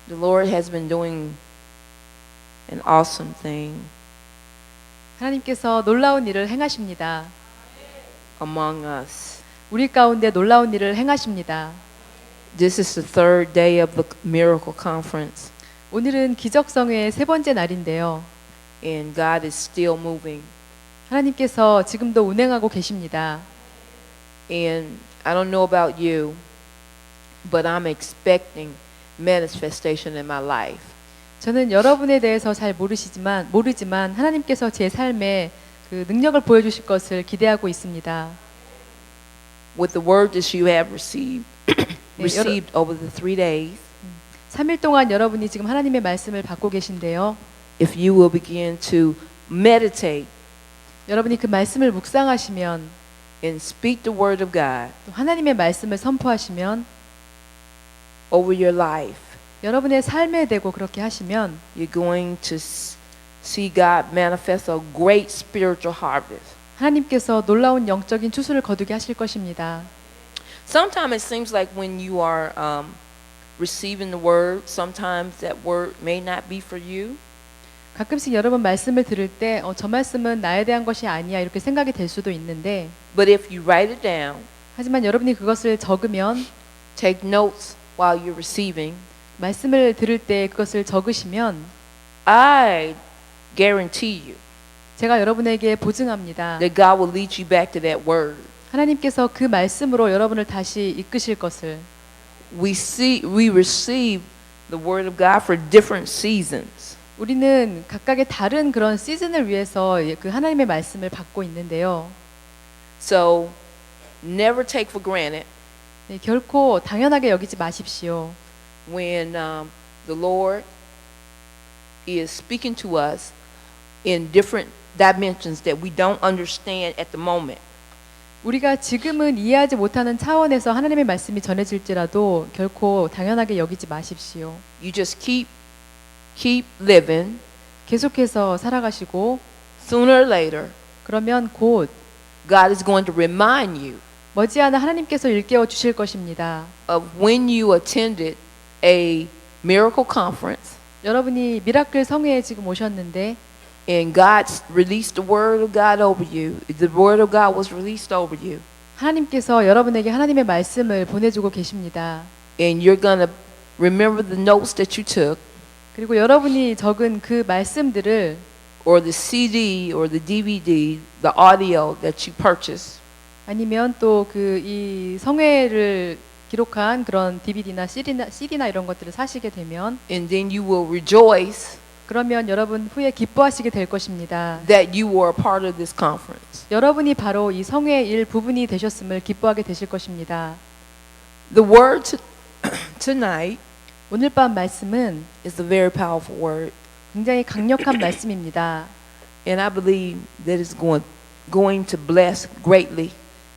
The Lord has been doing an awesome thing 하나님께서 놀라운 일을 행하십니다. among us. 우리 가운데 놀라운 일을 행하십니다. This is the third day of the Miracle Conference, 오늘은 기적성회의 세 번째 날인데요. and God is still moving. 하나님께서 지금도 운행하고 계십니다. And I don't know about you, but I'm expecting manifestation in my life. 저는 여러분에 대해서 잘 모르지만 하나님께서 제 삶에 그 능력을 보여주실 것을 기대하고 있습니다. With the word that you have 네, received over the 3 days, 3일 동안 여러분이 지금 하나님의 말씀을 받고 계신데요. if you will begin to meditate 여러분이 그 말씀을 묵상하시면 and speak the word of God 또 하나님의 말씀을 선포하시면 over your life, 여러분의 삶에 대고 그렇게 하시면 you're going to see God manifest a great spiritual harvest. 하나님께서 놀라운 영적인 추수를 거두게 하실 것입니다. Sometimes it seems like when you are receiving the word, sometimes that word may not be for you. 가끔씩 여러분 말씀을 들을 때 저 말씀은 나에 대한 것이 아니야 이렇게 생각이 될 수도 있는데 But if you write it down, 하지만 여러분이 그것을 적으면 take notes while you're receiving, 말씀을 들을 때 그것을 적으시면 I guarantee you 제가 여러분에게 보증합니다. that God will lead you back to that word. 하나님께서 그 말씀으로 여러분을 다시 이끄실 것을 We receive the word of God for different seasons. 우리는 각각의 다른 그런 시즌을 위해서 그 하나님의 말씀을 받고 있는데요. So never take for granted 네, 결코 당연하게 여기지 마십시오. when the Lord is speaking to us in different dimensions that we don't understand at the moment. 우리가 지금은 이해하지 못하는 차원에서 하나님의 말씀이 전해질지라도 결코 당연하게 여기지 마십시오. You just keep living. 계속해서 살아가시고 Sooner or later, 그러면 곧 God is going to remind you 머지않아 하나님께서 일깨워 주실 것입니다. of when you attended a miracle conference 여러분이 미라클 성회에 지금 오셨는데 and God released the word of God over you. The word of God was released over you. 하나님께서 여러분에게 하나님의 말씀을 보내주고 계십니다. And you're going to remember the notes that you took 그리고 여러분이 적은 그 말씀들을 or the CD or the DVD, the audio that you purchased. 아니면 또 그 이 성회를 기록한 그런 DVD나 CD나 이런 것들을 사시게 되면 And then you will rejoice 그러면 여러분 후에 기뻐하시게 될 것입니다. that you were a part of this conference. 여러분이 바로 이 성회의 일부분이 되셨음을 기뻐하게 되실 것입니다. The word tonight 오늘 밤 말씀은 is a very powerful word. 굉장히 강력한 말씀입니다. And I believe that it's going to bless greatly.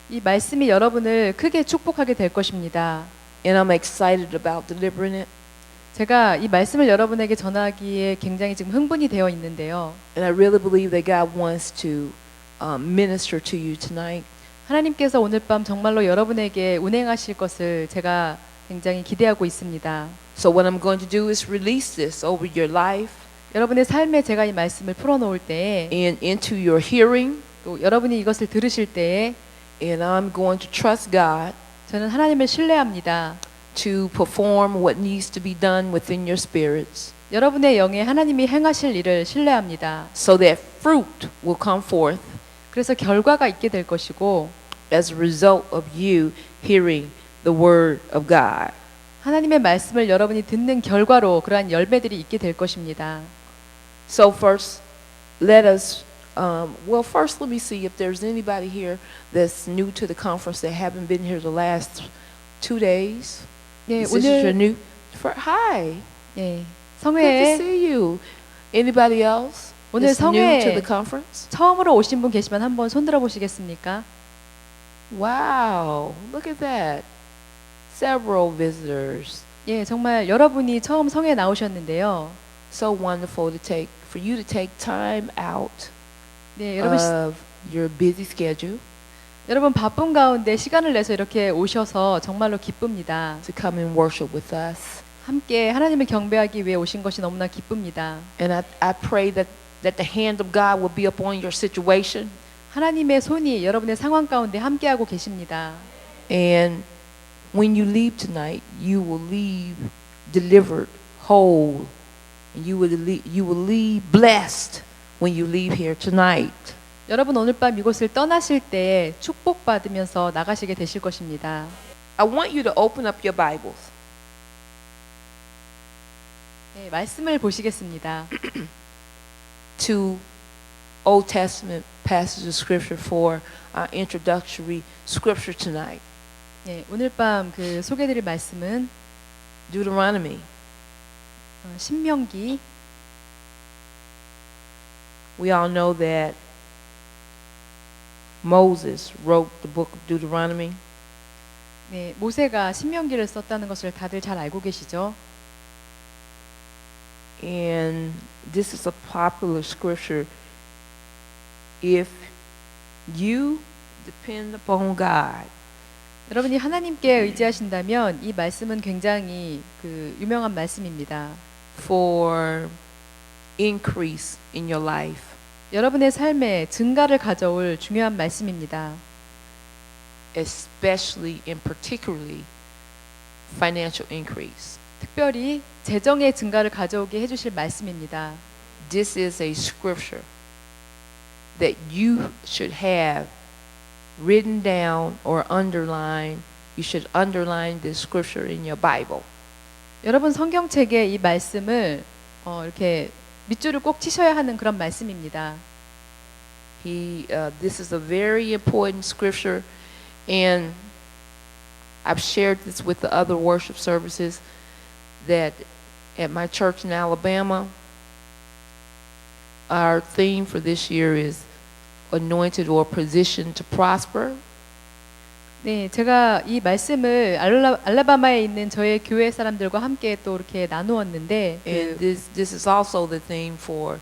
이 말씀이 여러분을 크게 축복하게 될 것입니다. And I'm excited about delivering it. 제가 이 말씀을 여러분에게 전하기에 굉장히 지금 흥분이 되어 있는데요. And I really believe that God wants to minister to you tonight. 하나님께서 오늘 밤 정말로 여러분에게 운행하실 것을 제가 굉장히 기대하고 있습니다. So what I'm going to do is release this over your life 여러분의 삶에 제가 이 말씀을 풀어놓을 때에 and into your hearing. 또 여러분이 이것을 들으실 때에 And I'm going to trust God 저는 하나님을 신뢰합니다. to perform what needs to be done within your spirits 여러분의 영에 하나님이 행하실 일을 신뢰합니다. so that fruit will come forth 그래서 결과가 있게 될 것이고 as a result of you hearing the word of God. 하나님의 말씀을 여러분이 듣는 결과로 그러한 열매들이 있게 될 것입니다. So first, let us, first let me see if there's anybody here that's new to the conference that haven't been here the last 2 days. 예, Is this your 오늘 new? Hi, 예, good to 성회에 see you. Anybody else 오늘 that's new to 성회에 the conference? 처음으로 오신 분 계시면 한번 손 들어 보시겠습니까? Wow, look at that. Several visitors. 예, 정말 여러분이 처음 성회에 나오셨는데요. So wonderful for you to take time out 네, 여러분 of your busy schedule 여러분 바쁜 가운데 시간을 내서 이렇게 오셔서 정말로 기쁩니다. to come and worship with us. 함께 하나님을 경배하기 위해 오신 것이 너무나 기쁩니다. And I pray that the hand of God will be upon your situation. 하나님의 손이 여러분의 상황 가운데 함께하고 계십니다. And when you leave tonight, you will leave delivered, whole. And you will leave blessed when you leave here tonight. 여러분 오늘 밤 이곳을 떠나실 때 축복받으면서 나가시게 되실 것입니다. I want you to open up your Bibles 네, 말씀을 보시겠습니다. to Old Testament passage of Scripture for our introductory scripture tonight. 네, 오늘 밤 그 소개드릴 말씀은 Deuteronomy. 신명기. We all know that Moses wrote the book of Deuteronomy. 네, 모세가 신명기를 썼다는 것을 다들 잘 알고 계시죠? And this is a popular scripture. If you depend upon God, 여러분이 하나님께 의지하신다면 이 말씀은 굉장히 그 유명한 말씀입니다. for increase in your life, 여러분의 삶에 증가를 가져올 중요한 말씀입니다. especially and particularly financial increase. 특별히 재정의 증가를 가져오게 해주실 말씀입니다. This is a scripture that you should have written down or underline. You should underline this scripture in your Bible. 여러분 성경책에 이 말씀을 이렇게 밑줄을 꼭 치셔야 하는 그런 말씀입니다. This is a very important scripture, and I've shared this with the other worship services that at my church in Alabama, our theme for this year is anointed or positioned to prosper. 네, 제가 이 말씀을 알라바마에 있는 저의 교회 사람들과 함께 또 이렇게 나누었는데 And this is also the theme for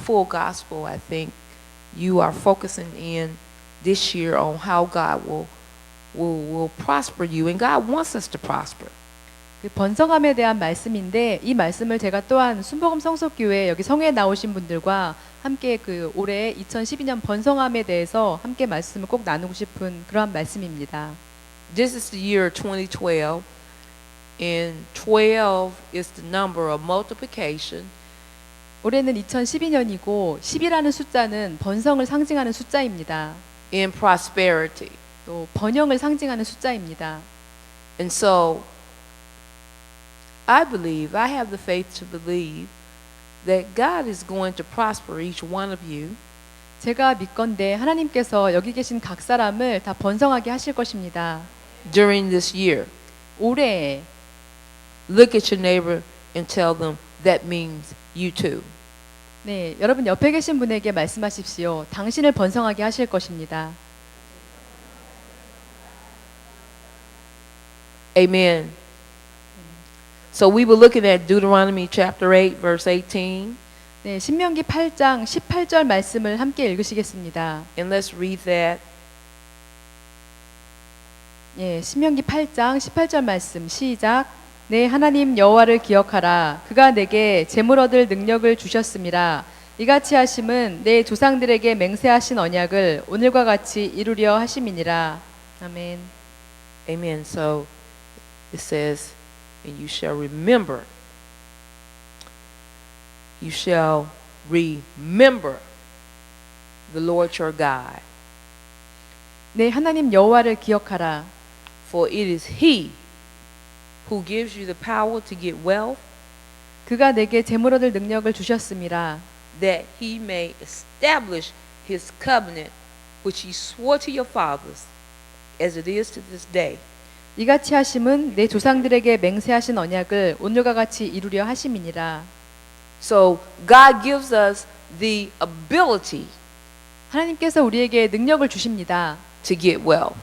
full gospel. I think you are focusing in this year on how God will prosper you, and God wants us to prosper. 그 번성함에 대한 말씀인데 이 말씀을 제가 또한 순복음 성속교회 여기 성회에 나오신 분들과 함께 그 올해 2012년 번성함에 대해서 함께 말씀을 꼭 나누고 싶은 그러한 말씀입니다. This is the year 2012, and 12 is the number of multiplication. 올해는 2012년이고 10이라는 숫자는 번성을 상징하는 숫자입니다. In prosperity. 또 번영을 상징하는 숫자입니다. And so I have the faith to believe that God is going to prosper each one of you. 제가 믿건대 하나님께서 여기 계신 각 사람을 다 번성하게 하실 것입니다. During this year. 올해 Look at your neighbor and tell them that means you too. 네, 여러분 옆에 계신 분에게 말씀하십시오. 당신을 번성하게 하실 것입니다. Amen. So we were looking at Deuteronomy chapter 8 verse 18. 네, 신명기 8장 18절 말씀을 함께 읽으시겠습니다. And let's read that. 예, 신명기 8장 18절 말씀 시작. 내 하나님 여호와를 기억하라. 그가 내게 재물 얻을 능력을 주셨음이라. 이같이 하심은 내 조상들에게 맹세하신 언약을 오늘과 같이 이루려 하심이니라. 아멘. Amen. So it says, and you shall remember. You shall remember the Lord your God. 내 하나님 여호와를 기억하라. For it is He who gives you the power to get wealth, 그가 내게 재물 얻을 능력을 주셨음이라. that He may establish His covenant, which He swore to your fathers, as it is to this day. 이같이 하심은 내 조상들에게 맹세하신 언약을 오늘과 같이 이루려 하심이니라. So God gives us the ability 하나님께서 우리에게 능력을 주십니다. to get wealth.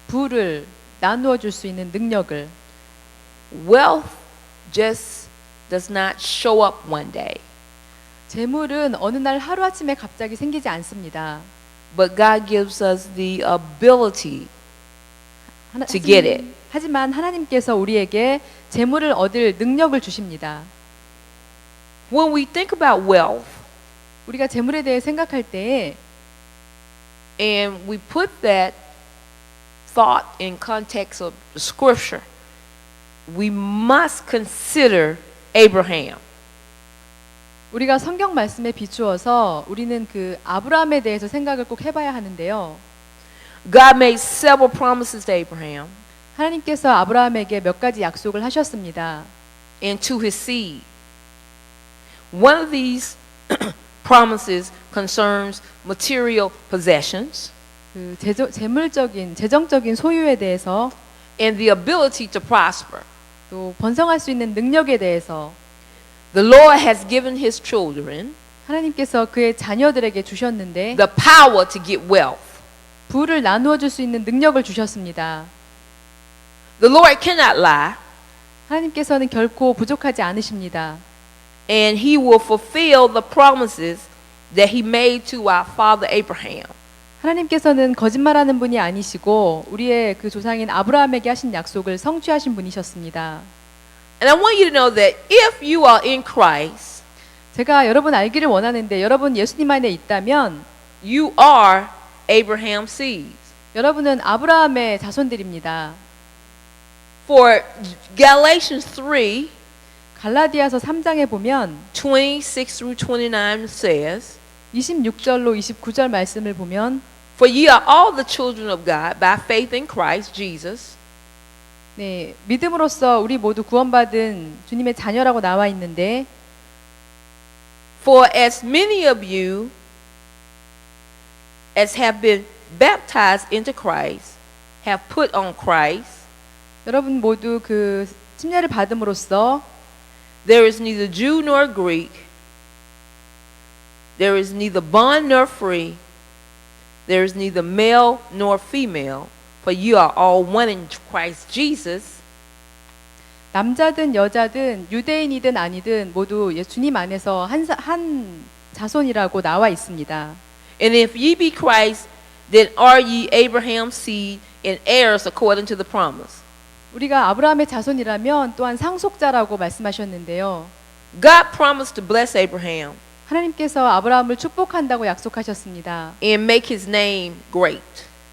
부를 나누어 줄 수 있는 능력을. Wealth just does not show up one day. 재물은 어느 날 하루아침에 갑자기 생기지 않습니다. But God gives us the ability to get it. 하지만 하나님께서 우리에게 재물을 얻을 능력을 주십니다. When we think about wealth 우리가 재물에 대해 생각할 때에 and we put that thought in context of the scripture, we must consider Abraham. 우리가 성경 말씀에 비추어서 우리는 그 아브라함에 대해서 생각을 꼭 해봐야 하는데요. God made several promises to Abraham 하나님께서 아브라함에게 몇 가지 약속을 하셨습니다. and to his seed. One of these promises concerns material possessions 그 재정적인 소유에 대해서 and the ability to prosper. 또 번성할 수 있는 능력에 대해서 The Lord has given his children 하나님께서 그의 자녀들에게 주셨는데 the power to get wealth. 부를 나누어 줄 수 있는 능력을 주셨습니다. The Lord cannot lie, 하나님께서는 결코 부족하지 않으십니다. and he will fulfill the promises that he made to our father Abraham. 하나님께서는 거짓말하는 분이 아니시고 우리의 그 조상인 아브라함에게 하신 약속을 성취하신 분이셨습니다. And I want you to know that if you are in Christ, 제가 여러분 알기를 원하는데 여러분 예수님 안에 있다면 you are Abraham's seed. 여러분은 아브라함의 자손들입니다. For Galatians 3, 갈라디아서 3장에 보면 26 through 29 says, 26절로 29절 말씀을 보면 For ye are all the children of God by faith in Christ Jesus. 네, 믿음으로써 우리 모두 구원받은 주님의 자녀라고 나와 있는데 For as many of you as have been baptized into Christ have put on Christ. 여러분 모두 그 침례를 받음으로써 There is neither Jew nor Greek. There is neither bond nor free. There is neither male nor female. For you are all one in Christ Jesus. 남자든 여자든 유대인이든 아니든 모두 주님 안에서 한 자손이라고 나와 있습니다. And if ye be Christ, then are ye Abraham's seed and heirs according to the promise. 우리가 아브라함의 자손이라면 또한 상속자라고 말씀하셨는데요. God promised to bless Abraham 하나님께서 아브라함을 축복한다고 약속하셨습니다. and make his name great.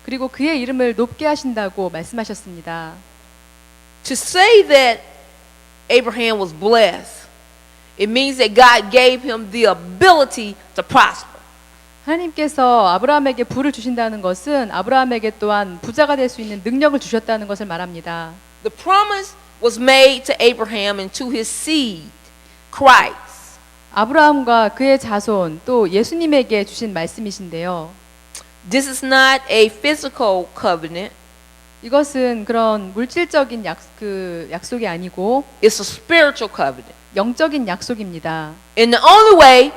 그리고 그의 이름을 높게 하신다고 말씀하셨습니다. To say that Abraham was blessed, it means that God gave him the ability to prosper. 하나님께서 아브라함에게 부를 주신다는 것은 아브라함에게 또한 부자가 될 수 있는 능력을 주셨다는 것을 말합니다. The promise was made to Abraham and to his seed, Christ. 아브라함과 그의 자손 또 예수님에게 주신 말씀이신데요. This is not a physical covenant. 이것은 그런 물질적인 약속이 아니고 It's a spiritual covenant. 영적인 약속입니다. And the only way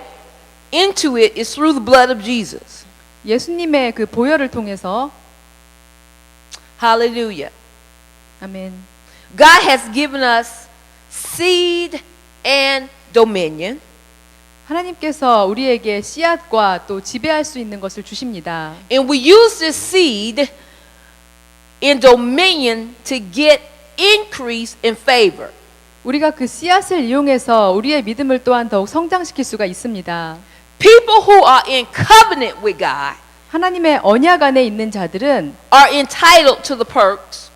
into it is through the blood of Jesus. 예수님의 그 보혈을 통해서 Hallelujah. 아멘. God has given us seed and dominion. 하나님께서 우리에게 씨앗과 또 지배할 수 있는 것을 주십니다. And we use this seed in dominion to get increase in favor. 우리가 그 씨앗을 이용해서 우리의 믿음을 또한 더욱 성장시킬 수가 있습니다. People who are in covenant with God 하나님의 언약 안에 있는 자들은 are entitled to the perks,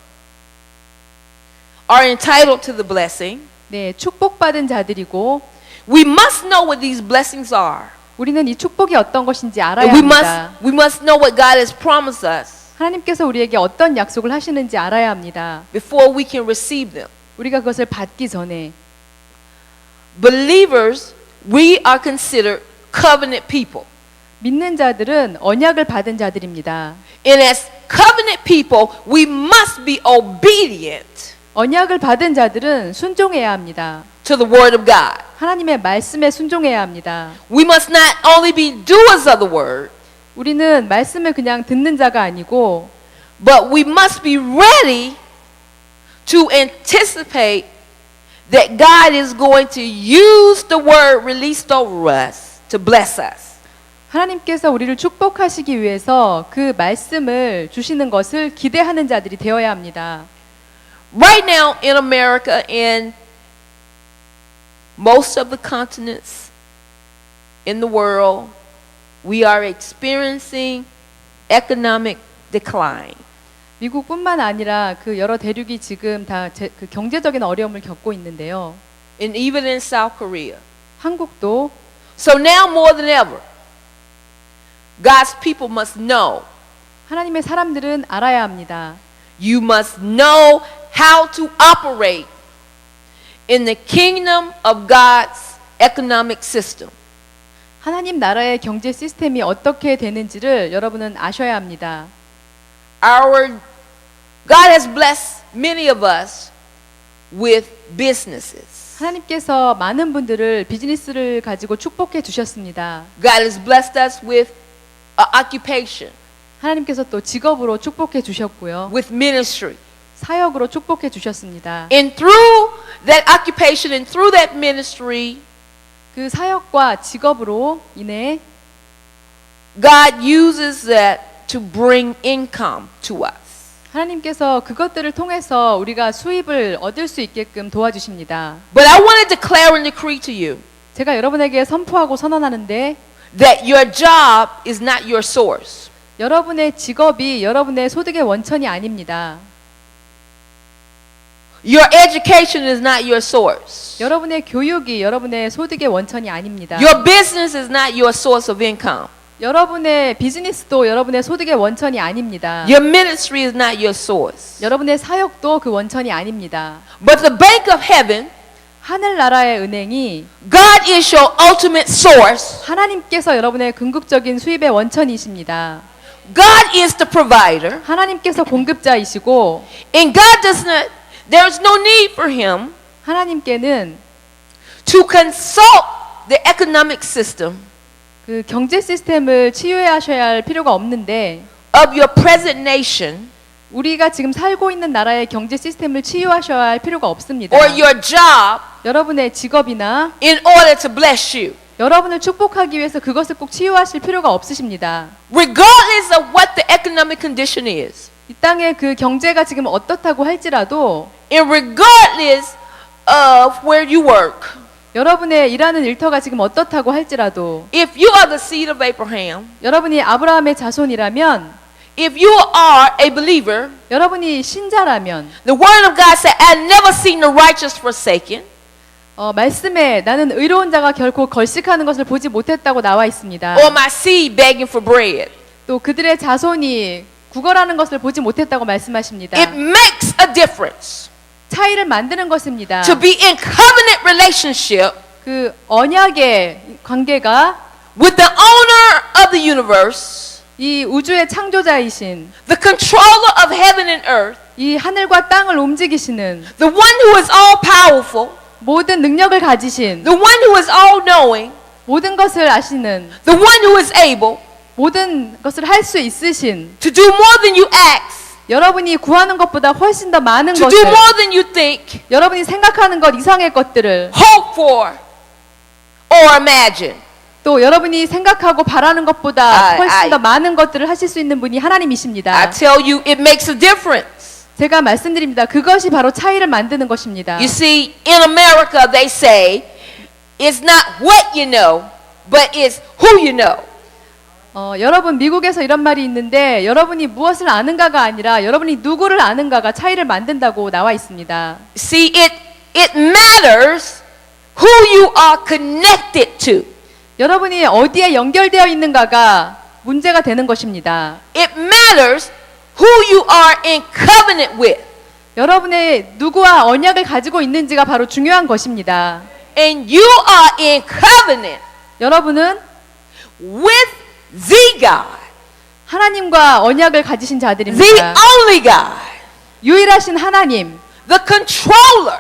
are entitled to the blessing. 네, 축복받은 자들이고 We must know what these blessings are. 우리는 이 축복이 어떤 것인지 알아야 And 합니다. we must know what God has promised us 하나님께서 우리에게 어떤 약속을 하시는지 알아야 합니다. before we can receive them. 우리가 그것을 받기 전에 Believers, we are considered covenant people. 믿는 자들은 언약을 받은 자들입니다. And as covenant people, we must be obedient 언약을 받은 자들은 순종해야 합니다. to the word of God. 하나님의 말씀에 순종해야 합니다. We must not only be doers of the word, 우리는 말씀을 그냥 듣는 자가 아니고 but we must be ready to anticipate that God is going to use the word released over us to bless us. 하나님께서 우리를 축복하시기 위해서 그 말씀을 주시는 것을 기대하는 자들이 되어야 합니다. Right now in America and most of the continents in the world, we are experiencing economic decline. 미국뿐만 아니라 그 여러 대륙이 지금 다 그 경제적인 어려움을 겪고 있는데요. And even in South Korea. 한국도 So now more than ever, God's people must know. 하나님의 사람들은 알아야 합니다. You must know how to operate in the kingdom of God's economic system. 하나님 나라의 경제 시스템이 어떻게 되는지를 여러분은 아셔야 합니다. God has blessed many of us with businesses. 하나님께서 많은 분들을 비즈니스를 가지고 축복해 주셨습니다. God has blessed us with occupation, 하나님께서 또 직업으로 축복해 주셨고요. with ministry. 사역으로 축복해 주셨습니다. And through that occupation and through that ministry, 그 사역과 직업으로 인해 God uses that to bring income to us. 하나님께서 그것들을 통해서 우리가 수입을 얻을 수 있게끔 도와주십니다. But I want to declare and decree to you 제가 여러분에게 선포하고 선언하는데 that your job is not your source. 여러분의 직업이 여러분의 소득의 원천이 아닙니다. Your education is not your source. 여러분의 교육이 여러분의 소득의 원천이 아닙니다. Your business is not your source of income. 여러분의 비즈니스도 여러분의 소득의 원천이 아닙니다. Your ministry is not your source. 여러분의 사역도 그 원천이 아닙니다. But the bank of heaven, 하늘나라의 은행이 God is your ultimate source. 하나님께서 여러분의 궁극적인 수입의 원천이십니다. God is the provider. 하나님께서 공급자이시고 And God does not, there is no need for him 하나님께는 to consult the economic system 그 경제 시스템을 치유하셔야 할 필요가 없는데 of your present nation 우리가 지금 살고 있는 나라의 경제 시스템을 치유하셔야 할 필요가 없습니다. or your job 여러분의 직업이나 in order to bless you. 여러분을 축복하기 위해서 그것을 꼭 치유하실 필요가 없으십니다. Regardless of what the economic condition is, 이 땅의 그 경제가 지금 어떻다고 할지라도 and regardless of where you work, 여러분의 일하는 일터가 지금 어떻다고 할지라도 if you are the seed of Abraham, 여러분이 아브라함의 자손이라면 if you are a believer, 여러분이 신자라면 the word of God said, "I never seen the righteous forsaken, 말씀에 나는 의로운 자가 결코 걸식하는 것을 보지 못했다고 나와 있습니다. or my seed begging for bread." 또 그들의 자손이 구걸하는 것을 보지 못했다고 말씀하십니다. It makes a difference 차이를 만드는 것입니다. to be in covenant relationship 그 언약의 관계가 with the owner of the universe, 이 우주의 창조자이신 the controller of heaven and earth, 이 하늘과 땅을 움직이시는 the one who is all powerful, 모든 능력을 가지신 the one who is all knowing, 모든 것을 아시는 the one who is able 모든 것을 할 수 있으신 to do more than you ask, 여러분이 구하는 것보다 훨씬 더 많은 to do 것을 more than you think, 여러분이 생각하는 것 이상의 것들을 hope for, or imagine. 또 여러분이 생각하고 바라는 것보다 I- 훨씬 더 많은 것들을 하실 수 있는 분이 하나님이십니다. I tell you, it makes a difference. 제가 말씀드립니다. 그것이 바로 차이를 만드는 것입니다. You see, in America, they say it's not what you know, but it's who you know. 여러분 미국에서 이런 말이 있는데 여러분이 무엇을 아는가가 아니라 여러분이 누구를 아는가가 차이를 만든다고 나와 있습니다. See, it matters who you are connected to. 여러분이 어디에 연결되어 있는가가 문제가 되는 것입니다. It matters who you are in covenant with. 여러분의 누구와 언약을 가지고 있는지가 바로 중요한 것입니다. And you are in covenant 여러분은 with the God, 하나님과 언약을 가지신 the 자들입니다. only God, 유일하신 하나님, the controller,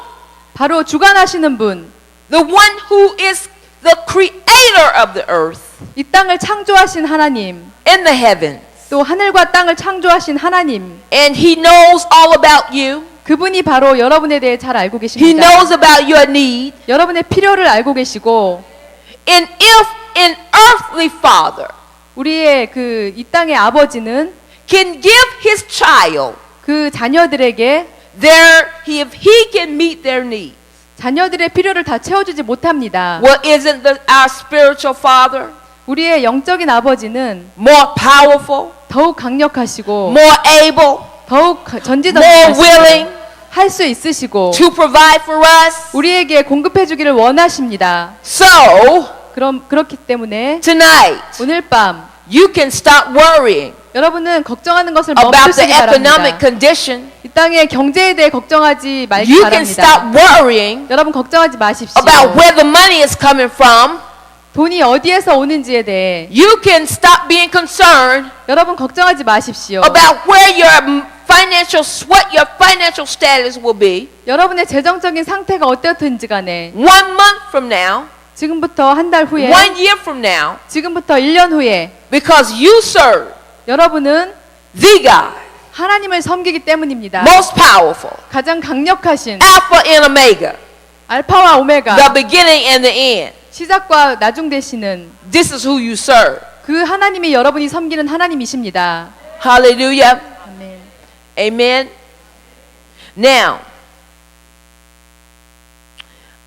바로 주관하시는 분, the one who is the creator of the earth 이 땅을 창조하신 하나님, and the heavens. 또 하늘과 땅을 창조하신 하나님, And he knows all about you. 그분이 바로 여러분에 대해 잘 알고 He 계십니다. knows about your need. 여러분의 필요를 알고 계시고 And if an earthly father 우리의 그 이 땅의 아버지는 can give his child 그 자녀들에게 if he can meet their needs. 자녀들의 필요를 다 채워주지 못합니다. Well, isn't our spiritual father 우리의 영적인 아버지는 more powerful, 더욱 강력하시고 more able, 더욱 more 전지전능하시고 willing 할 수 있으시고 to provide for us? 우리에게 공급해 주기를 원하십니다. So, 그렇기 때문에 tonight, 오늘 밤 you can stop worrying 여러분은 걱정하는 것을 about the 멈추시기 economic 바랍니다. condition. 이 땅의 경제에 대해 걱정하지 말기 You can 바랍니다. stop worrying 여러분 걱정하지 마십시오. about where the money is coming from. 돈이 어디에서 오는지에 대해 You can stop being concerned 여러분 걱정하지 마십시오. about what your financial status will be 여러분의 재정적인 상태가 어떻든지 간에 1 month from now, 지금부터 한 달 후에 1 year from now, 지금부터 1년 후에 because you serve 여러분은 the God, 하나님을 섬기기 때문입니다. most powerful, 가장 강력하신 Alpha and Omega, 알파와 오메가 the beginning and the end. 시작과 나중 되시는 This is who you serve. 그 하나님이 여러분이 섬기는 하나님이십니다. Hallelujah. 아멘. Amen. Now,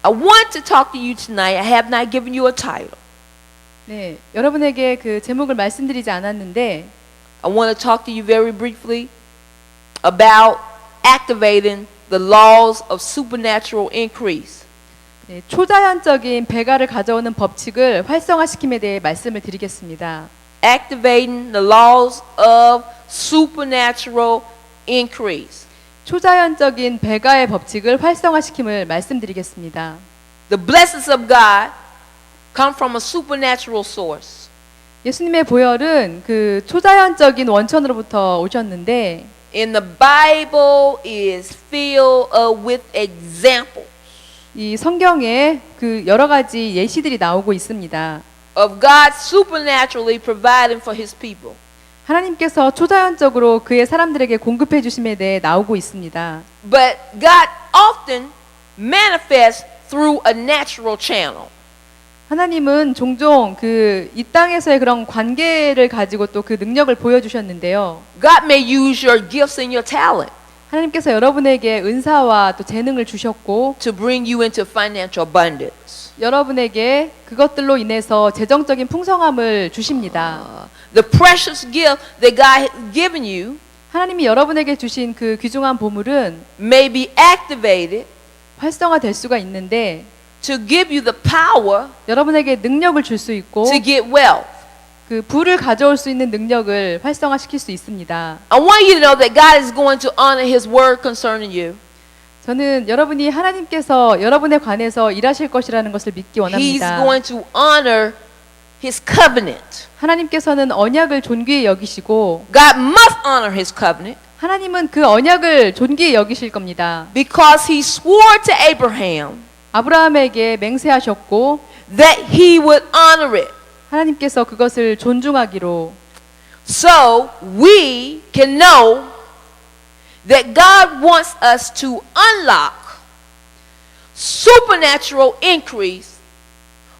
I want to talk to you tonight. I have not given you a title. 네, 여러분에게 그 제목을 말씀드리지 않았는데 I want to talk to you very briefly about activating the laws of supernatural increase. 네, 초자연적인 배가를 가져오는 법칙을 활성화시킴에 대해 말씀을 드리겠습니다. Activating the laws of supernatural increase. 초자연적인 배가의 법칙을 활성화시킴을 말씀드리겠습니다. The blessings of God come from a supernatural source. 예수님의 보혈은 그 초자연적인 원천으로부터 오셨는데 And the Bible is filled with examples 이 성경에 그 여러 가지 예시들이 나오고 있습니다. of God supernaturally providing for His people. 하나님께서 초자연적으로 그의 사람들에게 공급해 주심에 대해 나오고 있습니다. But God often manifests through a natural channel. 하나님은 종종 그 이 땅에서의 그런 관계를 가지고 또 그 능력을 보여주셨는데요. God may use your gifts and your talent 하나님께서 여러분에게 은사와 또 재능을 주셨고 to bring you into financial abundance. 여러분에게 그것들로 인해서 재정적인 풍성함을 주십니다. The precious gift that God has given you 하나님이 여러분에게 주신 그 귀중한 보물은 may be activated 활성화될 수가 있는데 to give you the power 여러분에게 능력을 줄 수 있고 to get wealth. 그 부를 가져올 수 있는 능력을 활성화시킬 수 있습니다. I want you to know that God is going to honor His word concerning you. 저는 여러분이 하나님께서 여러분에 관해서 일하실 것이라는 것을 믿기 He's 원합니다. going to honor His covenant. 하나님께서는 언약을 존귀히 여기시고 God must honor His covenant 하나님은 그 언약을 존귀히 여기실 겁니다. because He swore to Abraham 아브라함에게 맹세하셨고 that He would honor it. 하나님께서 그것을 존중하기로 So we can know that God wants us to unlock supernatural increase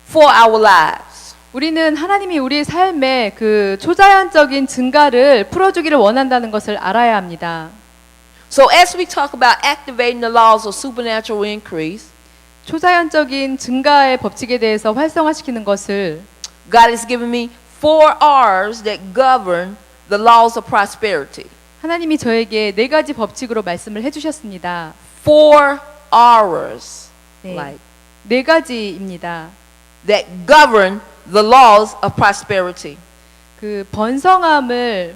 for our lives. 우리는 하나님이 우리의 삶에 그 초자연적인 증가를 풀어주기를 원한다는 것을 알아야 합니다. So as we talk about activating the laws of supernatural increase, 초자연적인 증가의 법칙에 대해서 활성화시키는 것을 God has given me 4 R's that govern the laws of prosperity. 하나님이 저에게 4가지 법칙으로 말씀을 해주셨습니다. 4 R's 네, like 4가지입니다. that govern the laws of prosperity. 그 번성함의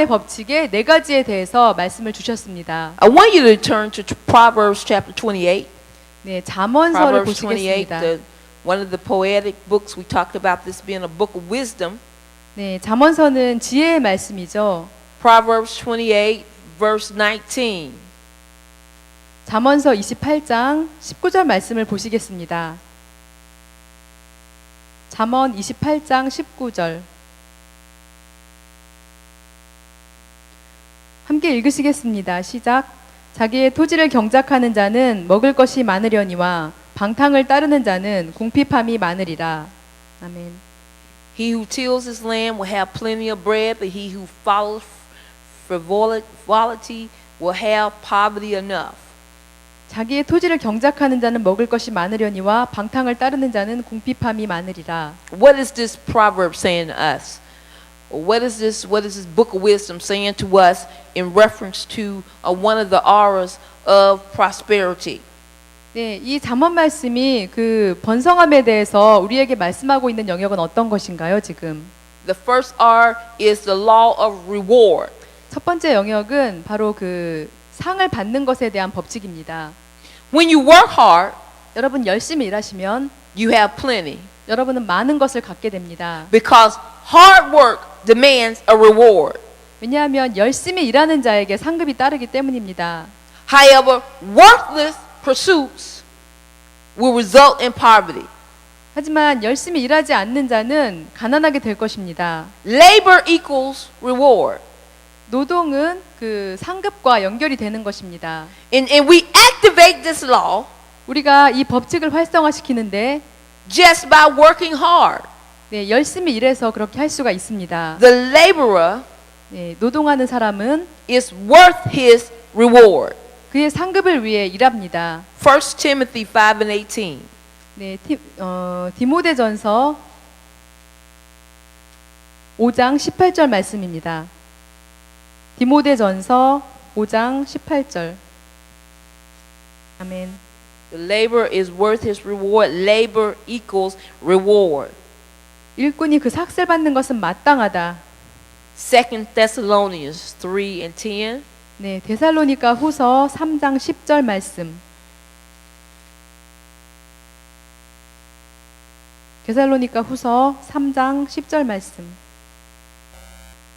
법칙의 4가지에 대해서 말씀을 주셨습니다. I want you to turn to Proverbs chapter 28. 네, 잠언서를 Proverbs 28, 보시겠습니다. one of the poetic books we talked about this being a book of wisdom. 네, 잠언서는 지혜의 말씀이죠. Proverbs 28 verse 19. 잠언서 28장 19절 말씀을 보시겠습니다. 잠언 28장 19절 함께 읽으시겠습니다. 시작. 자기의 토지를 경작하는 자는 먹을 것이 많으려니와 방탕을 따르는 자는 궁핍함이 많으리라. 아멘. He who tills his land will have plenty of bread, but he who follows frivolity will have poverty enough. 자기의 토지를 경작하는 자는 먹을 것이 많으려니와 방탕을 따르는 자는 궁핍함이 많으리라. What is this proverb saying to us? What is this book of wisdom saying to us in reference to one of the auras of prosperity? 네, 이 잠언 말씀이 그 번성함에 대해서 우리에게 말씀하고 있는 영역은 어떤 것인가요, 지금? The first R is the law of reward. 첫 번째 영역은 바로 그 상을 받는 것에 대한 법칙입니다. When you work hard, 여러분 열심히 일하시면 you have plenty 여러분은 많은 것을 갖게 됩니다. because hard work demands a reward. 왜냐하면 열심히 일하는 자에게 상급이 따르기 때문입니다. However, worthless pursuits will result in poverty. 하지만 열심히 일하지 않는 자는 가난하게 될 것입니다. Labor equals reward. 노동은 그 상급과 연결이 되는 것입니다. And we activate this law 우리가 이 법칙을 활성화시키는데 just by working hard. 네, 열심히 일해서 그렇게 할 수가 있습니다. The laborer 네, 노동하는 사람은 is worth his reward. 그의 상급을 위해 일합니다. 1 Timothy 5:18. 네, 디모데전서 5장 18절 말씀입니다. 디모데전서 5장 18절. 아멘. The laborer is worth his reward. Labor equals reward. 일꾼이 그 삭슬 받는 것은 마땅하다. 2 Thessalonians 3:10. 네, 데살로니가 후서 3장 10절 말씀. 데살로니가 후서 3장 10절 말씀.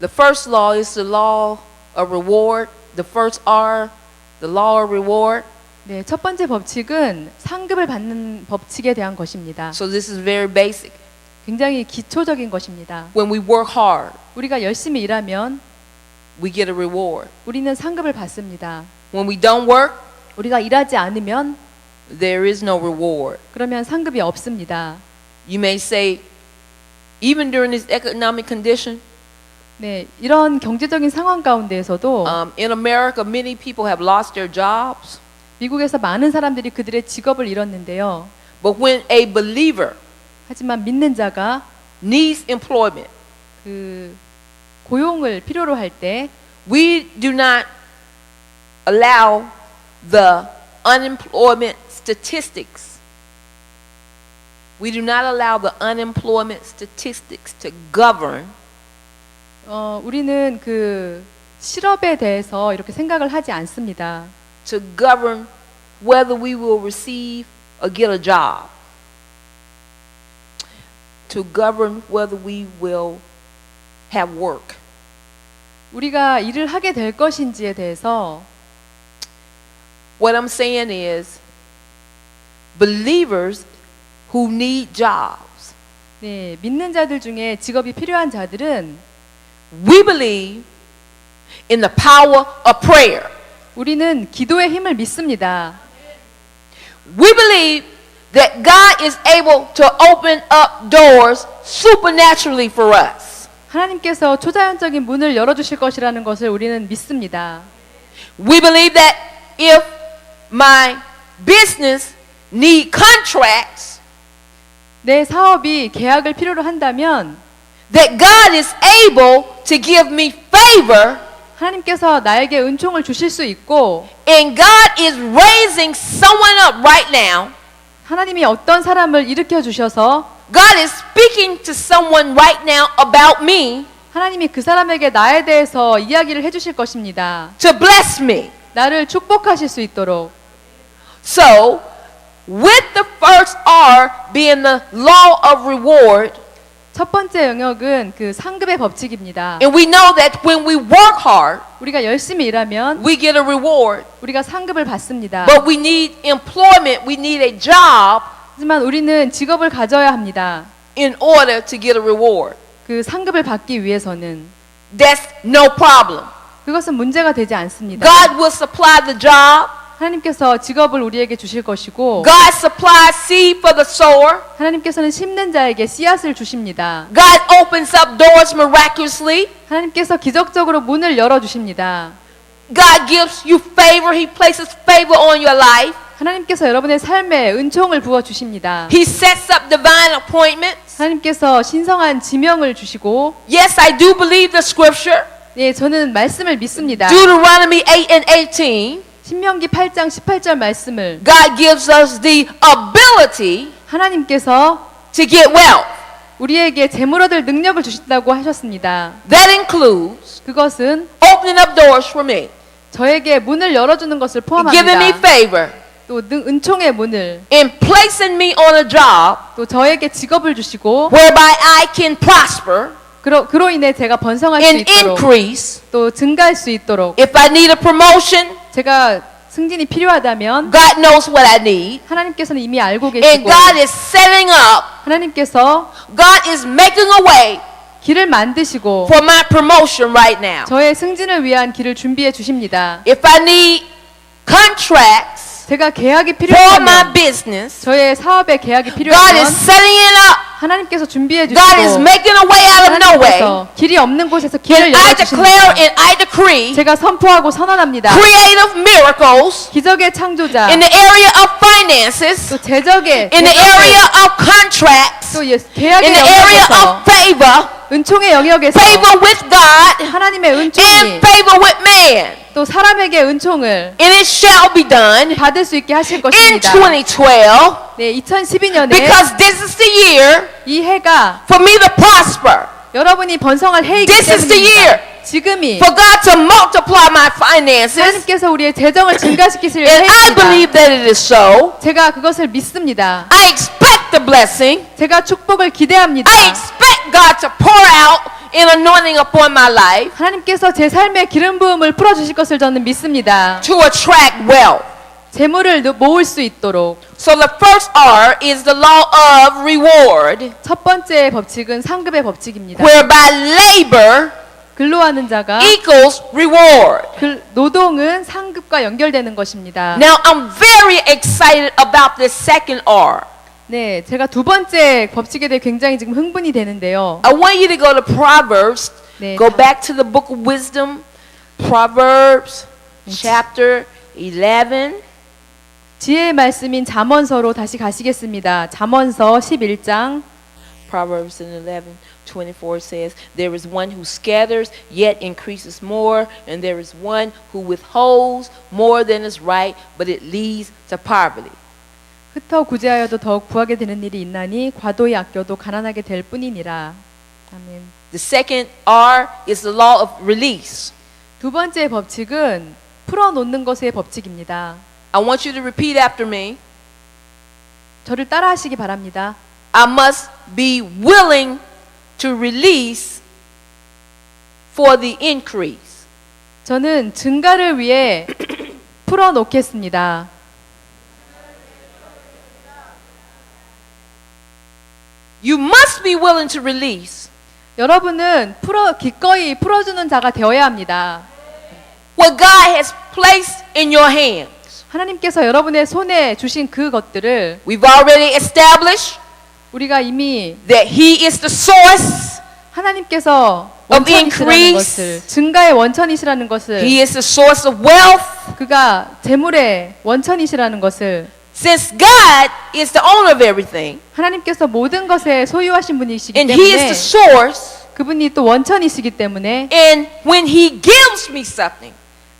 The first law is the law of reward. The first R, the law of reward. 네, 첫 번째 법칙은 상급을 받는 법칙에 대한 것입니다. So this is very basic. 굉장히 기초적인 것입니다. When we work hard, 우리가 열심히 일하면 we get a reward. 우리는 상급을 받습니다. When we don't work, 우리가 일하지 않으면 there is no reward. 그러면 상급이 없습니다. You may say, even during this economic condition, 네, 이런 경제적인 상황 가운데에서도 in America, many people have lost their jobs. 미국에서 많은 사람들이 그들의 직업을 잃었는데요. But when a believer 하지만 믿는 자가 needs employment, 그 고용을 필요로 할 때 we do not allow the unemployment statistics. We do not allow the unemployment statistics to govern 우리는 그 실업에 대해서 이렇게 생각을 하지 않습니다. to govern whether we will receive or get a job. To govern whether we will have work. 우리가 일을 하게 될 것인지에 대해서 What I'm saying is believers who need jobs. 네, 믿는 자들 중에 직업이 필요한 자들은 We believe in the power of prayer. 우리는 기도의 힘을 믿습니다. We believe that God is able to open up doors supernaturally for us. 하나님께서 초자연적인 문을 열어주실 것이라는 것을 우리는 믿습니다. We believe that if my business need contracts, 내 사업이 계약을 필요로 한다면 that God is able to give me favor, 하나님께서 나에게 은총을 주실 수 있고 and God is raising someone up right now. 하나님이 어떤 사람을 일으켜 주셔서 God is speaking to someone right now about me 하나님이 그 사람에게 나에 대해서 이야기를 해주실 것입니다. to bless me. 나를 축복하실 수 있도록. So, with the first R being the law of reward, 첫 번째 영역은 그 상급의 법칙입니다. and we know that when we work hard, 우리가 열심히 일하면 we get a reward. 우리가 상급을 받습니다. But we need employment, we need a job 하지만 우리는 직업을 가져야 합니다. in order to get a reward. 그 상급을 받기 위해서는 That's no problem. 그것은 문제가 되지 않습니다. God will supply the job. 하나님께서 직업을 우리에게 주실 것이고 God supplies seed for the sower. 하나님께서는 심는 자에게 씨앗을 주십니다. God opens up doors miraculously. 하나님께서 기적적으로 문을 열어 주십니다. God gives you favor. He places favor on your life. 하나님께서 여러분의 삶에 은총을 부어 주십니다. He sets up divine appointments. 하나님께서 신성한 지명을 주시고 Yes, I do believe the scripture. 예, 저는 말씀을 믿습니다. Deuteronomy 8 and 18. 신명기 8장 18절 말씀을 God gives us the ability 하나님께서 to get wealth. 우리에게 재물 얻을 능력을 주신다고 하셨습니다. That includes 그것은 opening up doors for me, 저에게 문을 열어주는 것을 giving me 포함합니다. favor, 또 은총의 문을 and placing me on a job 또 저에게 직업을 주시고 whereby I can prosper 그로 인해 제가 번성할 수 and 있도록 increase. 또 증가할 수 있도록 If I need a promotion, 제가 승진이 필요하다면 God knows what I need. 하나님께서는 이미 알고 And 계시고 God is setting up, 하나님께서 God is making a way 길을 만드시고 for my promotion right now. 저의 승진을 위한 길을 준비해 주십니다. If I need contracts 제가 계약이 for my 필요하면 business, 저의 사업에 계약이 God 필요하면 is setting it up. 하나님께서 준비해 God is 주시고 making a way out of no way. 하나님께서 길이 없는 곳에서 길을 And I declare 열어주십니다. and I decree 제가 선포하고 선언합니다. creative miracles 기적의 창조자, in the area of finances, 또 재적의, in the area of contracts, 또 in 계약의 the area 영역에서, of favor, 은총의 영역에서 favor with God 하나님의 and 은총이 favor with man. 또 사람에게 은총을 And it shall be done 받을 수 있게 하실 in 것입니다. 2012 네, 2012년에 because this is the year 이 해가 for me to prosper. 여러분이 번성할 해이기 This is the 때문입니다. year 지금이 for God to multiply my finances. 하나님께서 우리의 재정을 증가시키실 And I 해입니다. believe that it is so. 제가 그것을 믿습니다. I expect the blessing. 제가 축복을 기대합니다. I expect God to pour out an anointing upon my life 하나님께서 제 삶에 기름 부음을 풀어 주실 것을 저는 믿습니다. to attract wealth. 재물을 모을 수 있도록. So the first R is the law of reward, 첫 번째 법칙은 상급의 법칙입니다. whereby labor 근로하는 자가 equals reward. 노동은 상급과 연결되는 것입니다. Now I'm very excited about this second R. 네, 제가 두 번째 법칙에 대해 굉장히 지금 흥분이 되는데요. I want you to go to Proverbs, 네, go back to the book of wisdom, Proverbs chapter 11. 지혜의 말씀인 잠언서로 다시 가시겠습니다. 잠언서 11장 Proverbs 11:24 says, "There is one who scatters, yet increases more, and there is one who withholds more than is right, but it leads to poverty." 흩어 구제하여도 더욱 구하게 되는 일이 있나니 과도히 아껴도 가난하게 될 뿐이니라. 아멘. The second R is the law of release. 두 번째 법칙은 풀어놓는 것의 법칙입니다. I want you to repeat after me. 저를 따라하시기 바랍니다. I must be willing to release for the increase. 저는 증가를 위해 풀어놓겠습니다. You must be willing to release 여러분은 기꺼이 풀어주는 자가 되어야 합니다. what God has placed in your hand. 하나님께서 여러분의 손에 주신 그 것들을 We've already established 우리가 이미 that He is the source. 하나님께서 Of 원천이시라는 increase. 것을, 증가의 원천이시라는 것을, He is the source of wealth. 그가 재물의 원천이시라는 것을, Since God is the owner of everything, 하나님께서 모든 것에 소유하신 분이시기 and He is 때문에 the source, 그분이 또 원천이시기 때문에 and when He gives me something,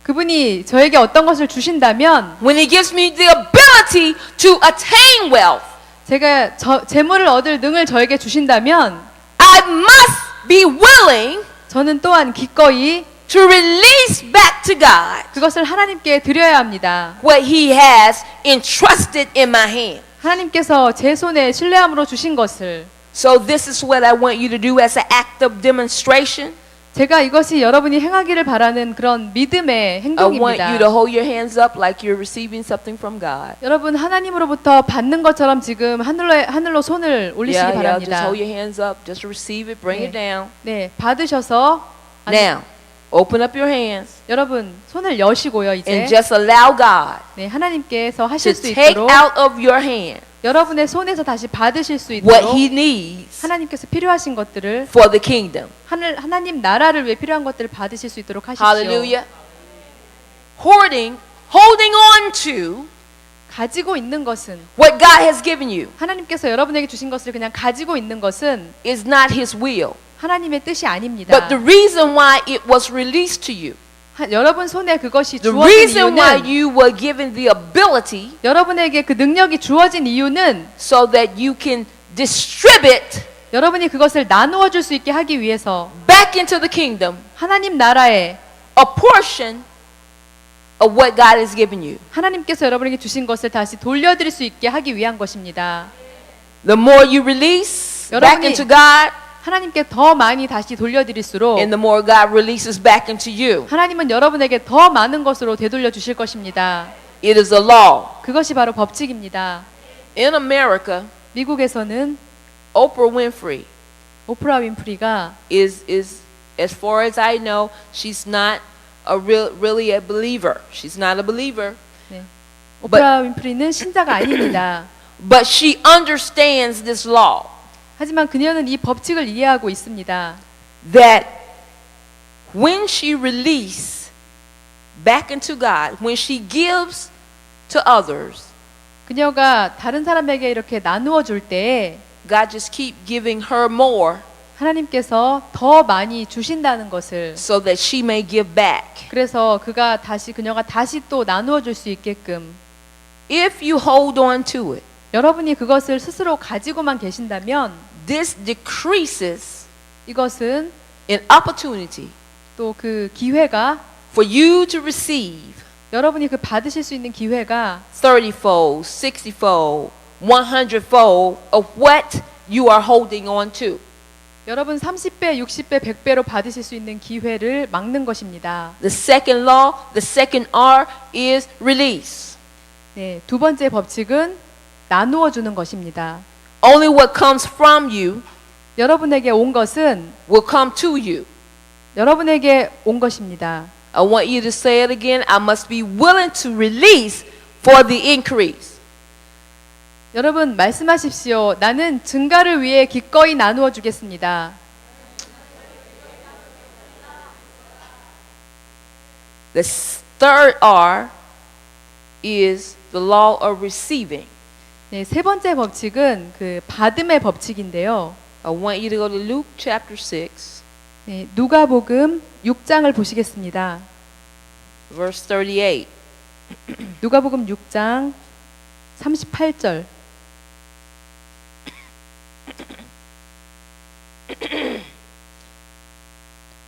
그분이 저에게 어떤 것을 주신다면 when He gives me the ability to attain wealth, 제가 재물을 얻을 능을 저에게 주신다면 I must be willing 저는 또한 기꺼이 to release back to God 그것을 하나님께 드려야 합니다. what He has entrusted in my hand. 하나님께서 제 손에 신뢰함으로 주신 것을 So this is what I want you to do as an act of demonstration. 제가 이것이 여러분이 행하기를 바라는 그런 믿음의 I want 행동입니다. you to hold your hands up like you're receiving something from God. 여러분 하나님으로부터 받는 것처럼 지금 하늘로 손을 올리시기 Yeah, just 바랍니다. hold your hands up. Just receive it. Bring it down. 네, 받으셔서 Now, Open up your hands 여러분 손을 여시고요 이제 and just allow God 네, 하나님께서 to 하실 수 take 있도록 out of your hand 여러분의 손에서 다시 받으실 수 what 있도록 He needs 하나님께서 필요하신 것들을 for the kingdom. 하나님 나라를 위해 필요한 것들을 받으실 수 있도록 하십시오. Hallelujah. Holding on to 가지고 있는 것은 what God has given you 하나님께서 여러분에게 주신 것을 그냥 가지고 있는 것은 is not His will. 하나님의 뜻이 아닙니다. But the reason why it was released to you, 여러분 손에 그것이 the 주어진 reason why 이유는 you were given the ability 여러분에게 그 능력이 주어진 이유는 so that you can distribute 여러분이 그것을 나누어 줄 수 있게 하기 위해서 back into the kingdom 하나님 나라에 a portion of what God has given you. 하나님께서 여러분에게 주신 것을 다시 돌려드릴 수 있게 하기 위한 것입니다. The more you release back 여러분이 into God, 하나님께 더 많이 다시 돌려드릴수록 and the more God releases back into you. 하나님은 여러분에게 더 많은 것으로 되돌려 주실 것입니다. It is a law. 그것이 바로 법칙입니다. In America, 미국에서는 Oprah Winfrey 오프라 윈프리가 is as far as I know, she's not really a believer. She's not a believer. 네. 오프라 윈프리는 신자가 아닙니다. But she understands this law 하지만 그녀는 이 법칙을 이해하고 있습니다. that when she releases back into God, when she gives to others, 그녀가 다른 사람에게 이렇게 나누어 줄 때에 God just keep giving her more 하나님께서 더 많이 주신다는 것을 so that she may give back. 그래서 그녀가 다시 또 나누어 줄 수 있게끔 If you hold on to it, 여러분이 그것을 스스로 가지고만 계신다면 this decreases 이것은 an opportunity 또 그 기회가 for you to receive 여러분이 그 받으실 수 있는 기회가 30-fold, 60-fold, 100-fold of what you are holding on to. 여러분 30배, 60배, 100배로 받으실 수 있는 기회를 막는 것입니다. The second law, the second R is release. 네, 두 번째 법칙은 나누어 주는 것입니다. Only what comes from you 여러분에게 온 것은 will come to you. 여러분에게 온 것입니다. I want you to say it again. I must be willing to release for the increase. 여러분 말씀하십시오. 나는 증가를 위해 기꺼이 나누어 주겠습니다. The third R is the law of receiving. 네, 세 번째 법칙은 그 받음의 법칙인데요. I want you to go to Luke chapter 6, 네, 누가복음 6장을 보시겠습니다. verse 38. 누가복음 6장 38절.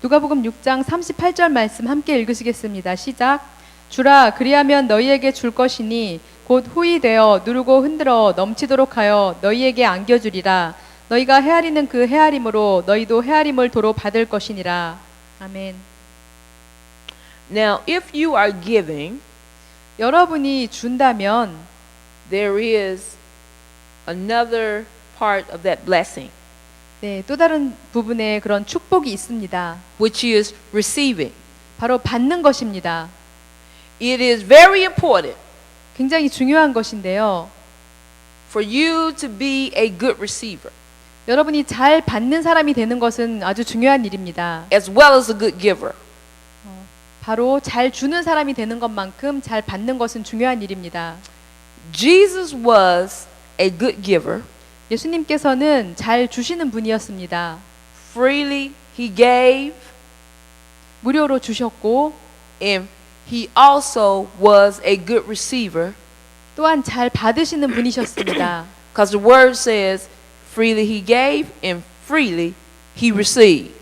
누가복음 6장 38절 말씀 함께 읽으시겠습니다. 시작. 주라 그리하면 너희에게 줄 것이니 곧 후이 되어 누르고 흔들어 넘치도록 하여 너희에게 안겨주리라. 너희가 헤아리는 그 헤아림으로 너희도 헤아림을 도로 받을 것이니라. 아멘. Now, if you are giving, 여러분이 준다면 there is another part of that blessing, 네, 또 다른 부분에 그런 축복이 있습니다. which is receiving. 바로 받는 것입니다. It is very important 굉장히 중요한 것인데요. for you to be a good receiver 여러분이 잘 받는 사람이 되는 것은 아주 중요한 일입니다. as well as a good giver. 바로 잘 주는 사람이 되는 것만큼 잘 받는 것은 중요한 일입니다. Jesus was a good giver. 예수님께서는 잘 주시는 분이었습니다. Freely he gave, 무료로 주셨고 and he also was a good receiver, 또한 잘 받으시는 분이셨습니다. because the word says freely he gave and freely he received.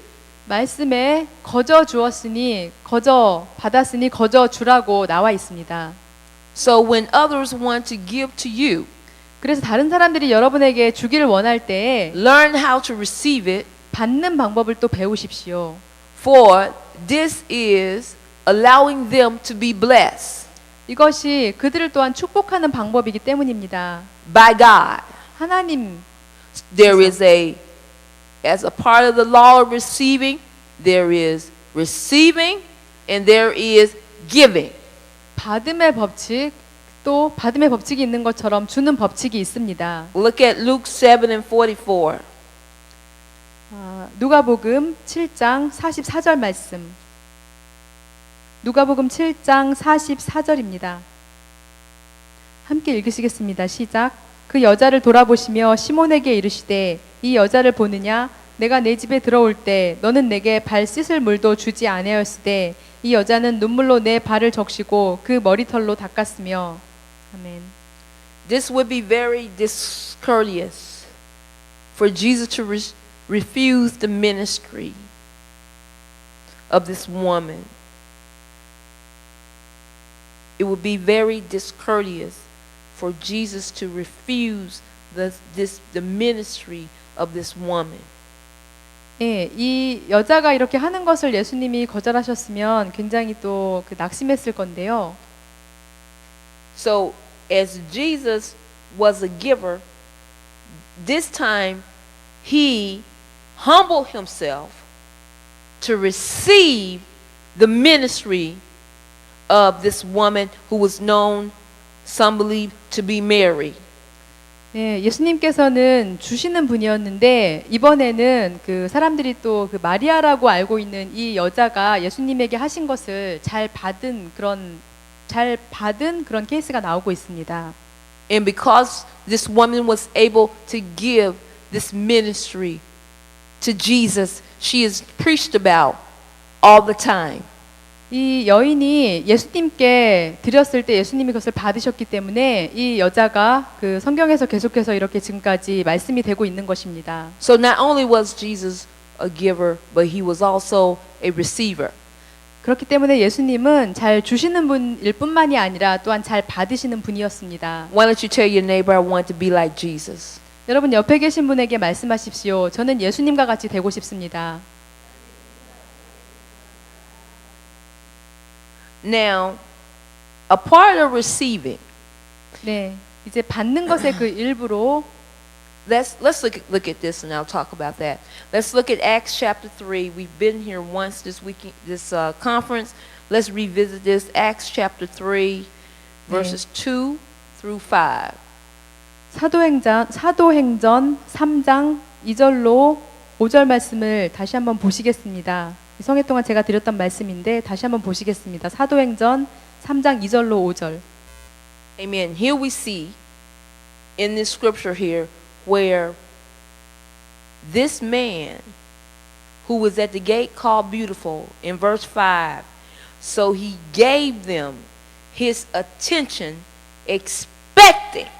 말씀에 거저 주었으니 거저 받았으니 거저 주라고 나와 있습니다. So when others want to give to you, 그래서 다른 사람들이 여러분에게 주기를 원할 때에 learn how to receive it, 받는 방법을 또 배우십시오. for this is allowing them to be blessed 이것이 그들을 또한 축복하는 방법이기 때문입니다. by God. 하나님, There is as a part of the law of receiving, there is receiving and there is giving. 받음의 법칙, 또 받음의 법칙이 있는 것처럼 주는 법칙이 있습니다. Look at Luke 7 and 44. 누가복음 7장 44절 말씀. 누가복음 7장 44절입니다. 함께 읽으시겠습니다. 시작. 그 여자를 돌아보시며 시몬에게 이르시되 이 여자를 보느냐? 내가 내 집에 들어올 때 너는 내게 발 씻을 물도 주지 아니하였으되 이 여자는 눈물로 내 발을 적시고 그 머리털로 닦았으며. 아멘. This would be very discourteous for Jesus to refuse the ministry of this woman. It would be very discourteous for Jesus to refuse the ministry of this woman. 예, 이 여자가 이렇게 하는 것을 예수님이 거절하셨으면 굉장히 또 낙심했을 건데요. So as Jesus was a giver, this time he humbled himself to receive the ministry of this woman who was known, some believe, to be Mary. 예, 예수님께서는 주시는 분이었는데 이번에는 그 사람들이 또 그 마리아라고 알고 있는 이 여자가 예수님에게 하신 것을 잘 받은 그런 케이스가 나오고 있습니다. And because this woman was able to give this ministry to Jesus, she is preached about all the time. 이 여인이 예수님께 드렸을 때 예수님이 그것을 받으셨기 때문에 이 여자가 그 성경에서 계속해서 이렇게 지금까지 말씀이 되고 있는 것입니다. So not only was Jesus a giver, but he was also a receiver. 그렇기 때문에 예수님은 잘 주시는 분일 뿐만이 아니라 또한 잘 받으시는 분이었습니다. Why don't you tell your neighbor, I want to be like Jesus? 여러분 옆에 계신 분에게 말씀하십시오. 저는 예수님과 같이 되고 싶습니다. Now, a part of receiving. 네, 이제 받는 것의 그 일부로 Let's look at this, and I'll talk about that. Let's look at Acts chapter 3. We've been here once this week, this conference. Let's revisit this. Acts chapter 3, verses 2 through 5. 사도행전 3장 2절로 5절 말씀을 다시 한번 보시겠습니다. 성회 동안 제가 드렸던 말씀인데 다시 한번 보시겠습니다. 사도행전 3장 2절로 5절. Amen. Here we see in this scripture here where this man who was at the gate called Beautiful in verse 5, so he gave them his attention expecting.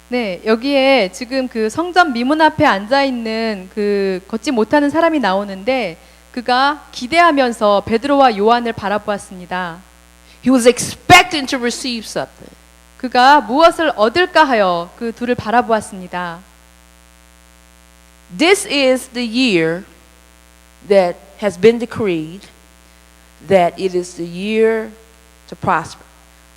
네, 여기에 지금 그 성전 미문 앞에 앉아 있는 그 걷지 못하는 사람이 나오는데 그가 기대하면서 베드로와 요한을 바라보았습니다. He was expecting to receive something. 그가 무엇을 얻을까 하여 그 둘을 바라보았습니다. This is the year that has been decreed that it is the year to prosper.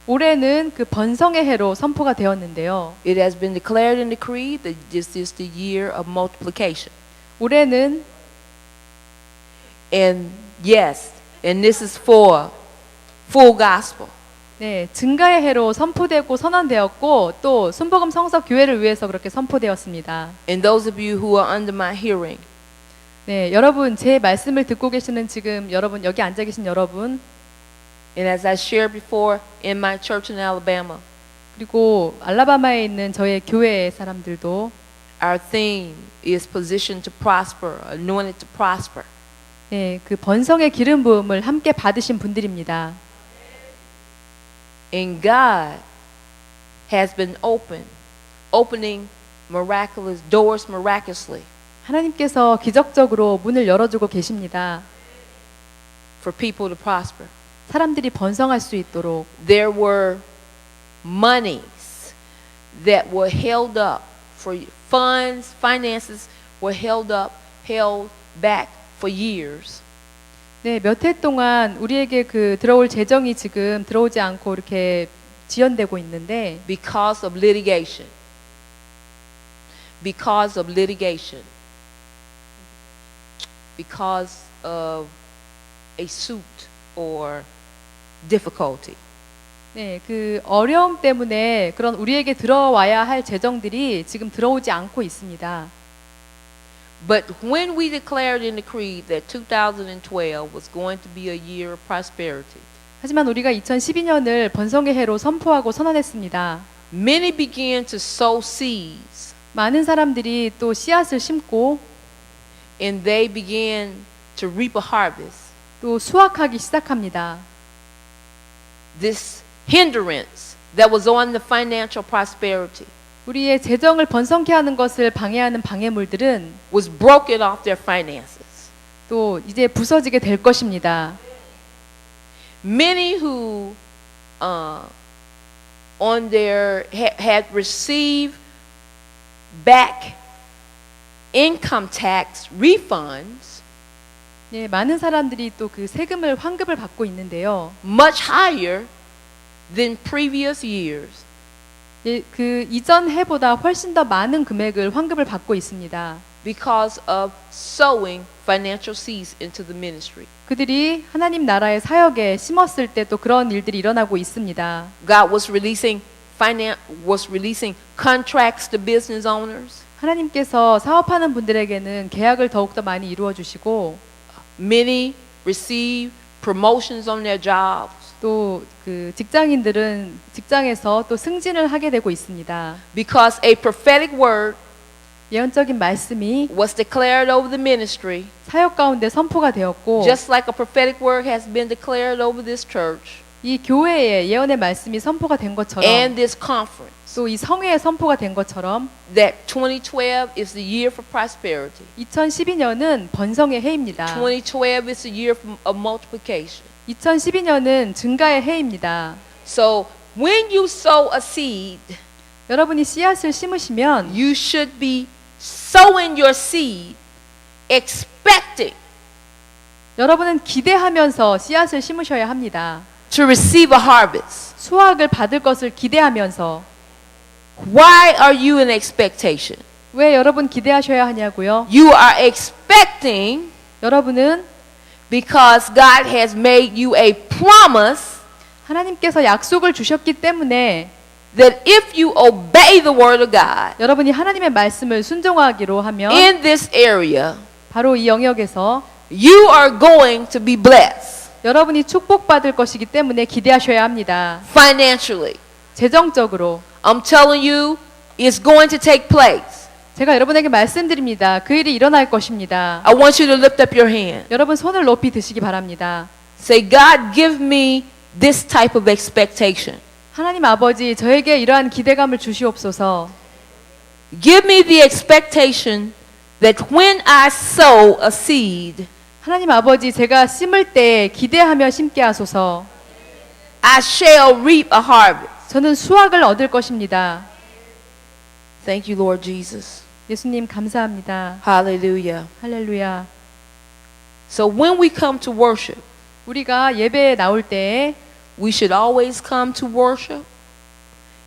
올해는 그 번성의 해로 선포가 되었는데요. It has been declared and decreed that this is the year of multiplication. 올해는 And yes, and this is for full gospel. 네, 증가의 해로 선포되고 선언되었고 또 순복음 성서 교회를 위해서 그렇게 선포되었습니다. And those of you who are under my hearing, 네, 여러분 제 말씀을 듣고 계시는 지금 여러분 여기 앉아 계신 여러분 and as I shared before in my church in Alabama, 그리고 알라바마에 있는 저의 교회 사람들도 our theme is positioned to prosper, anointed to prosper. 네, 그 번성의 기름 부음을 함께 받으신 분들입니다. And God has been opening miraculous doors miraculously 하나님께서 기적적으로 문을 열어주고 계십니다. for people to prosper. 사람들이 번성할 수 있도록 There were monies that were held up for funds, finances were held back for years. 네, 몇 해 동안 우리에게 그 들어올 재정이 지금 들어오지 않고 이렇게 지연되고 있는데 Because of litigation. Because of litigation. Because of a suit or difficulty. 네, 그 어려움 때문에 그런 우리에게 들어와야 할 재정들이 지금 들어오지 않고 있습니다. But when we declared in the creed that 2012 was going to be a year of prosperity, 하지만 우리가 2012년을 번성의 해로 선포하고 선언했습니다. many began to sow seeds 많은 사람들이 또 씨앗을 심고 and they began to reap a harvest. 또 수확하기 시작합니다. This hindrance that was on the financial prosperity 우리의 재정을 번성케 하는 것을 방해하는 방해물들은 was broken off their finances. 또 이제 부서지게 될 것입니다. Many who on their had received back income tax refunds 예, 많은 사람들이 또 그 세금을 환급을 받고 있는데요. much higher than previous years. 예, 그 이전 해보다 훨씬 더 많은 금액을 환급을 받고 있습니다. Because of sowing financial seeds into the ministry. 그들이 하나님 나라의 사역에 심었을 때 또 그런 일들이 일어나고 있습니다. God was releasing contracts to business owners. 하나님께서 사업하는 분들에게는 계약을 더욱더 많이 이루어 주시고 Many receive promotions on their jobs. 또 그 직장인들은 직장에서 또 승진을 하게 되고 있습니다. Because a prophetic word 예언적인 말씀이 was declared over the ministry, 사역 가운데 선포가 되었고 just like a prophetic word has been declared over this church 이 교회에 예언의 말씀이 선포가 된 것처럼 and this conference, 또 이 성회에 선포가 된 것처럼 that 2012 is the year for prosperity. 2012년은 번성의 해입니다. 2012 is the year of multiplication. 2012년은 증가의 해입니다. So when you sow a seed, 여러분이 씨앗을 심으시면 you should be sowing your seed expecting 여러분은 기대하면서 씨앗을 심으셔야 합니다. to receive a harvest. 수확을 받을 것을 기대하면서. Why are you in expectation? 왜 여러분 기대하셔야 하냐고요? You are expecting 여러분은 because God has made you a promise 하나님께서 약속을 주셨기 때문에 that if you obey the word of God 여러분이 하나님의 말씀을 순종하기로 하면 in this area, 바로 이 영역에서 you are going to be blessed 여러분이 축복받을 것이기 때문에 기대하셔야 합니다. financially. 재정적으로. I'm telling you, it's going to take place. 제가 여러분에게 말씀드립니다. 그 일이 일어날 것입니다. I want you to lift up your hand. 여러분 손을 높이 드시기 바랍니다. Say, God, give me this type of expectation. 하나님 아버지, 저에게 이러한 기대감을 주시옵소서. Give me the expectation that when I sow a seed, 하나님 아버지, 제가 심을 때 기대하며 심게 하소서. I shall reap a harvest. 저는 수확을 얻을 것입니다. Thank you, Lord Jesus. 예수님 감사합니다. Hallelujah. 할렐루야. So when we come to worship, 우리가 예배에 나올 때 we should always come to worship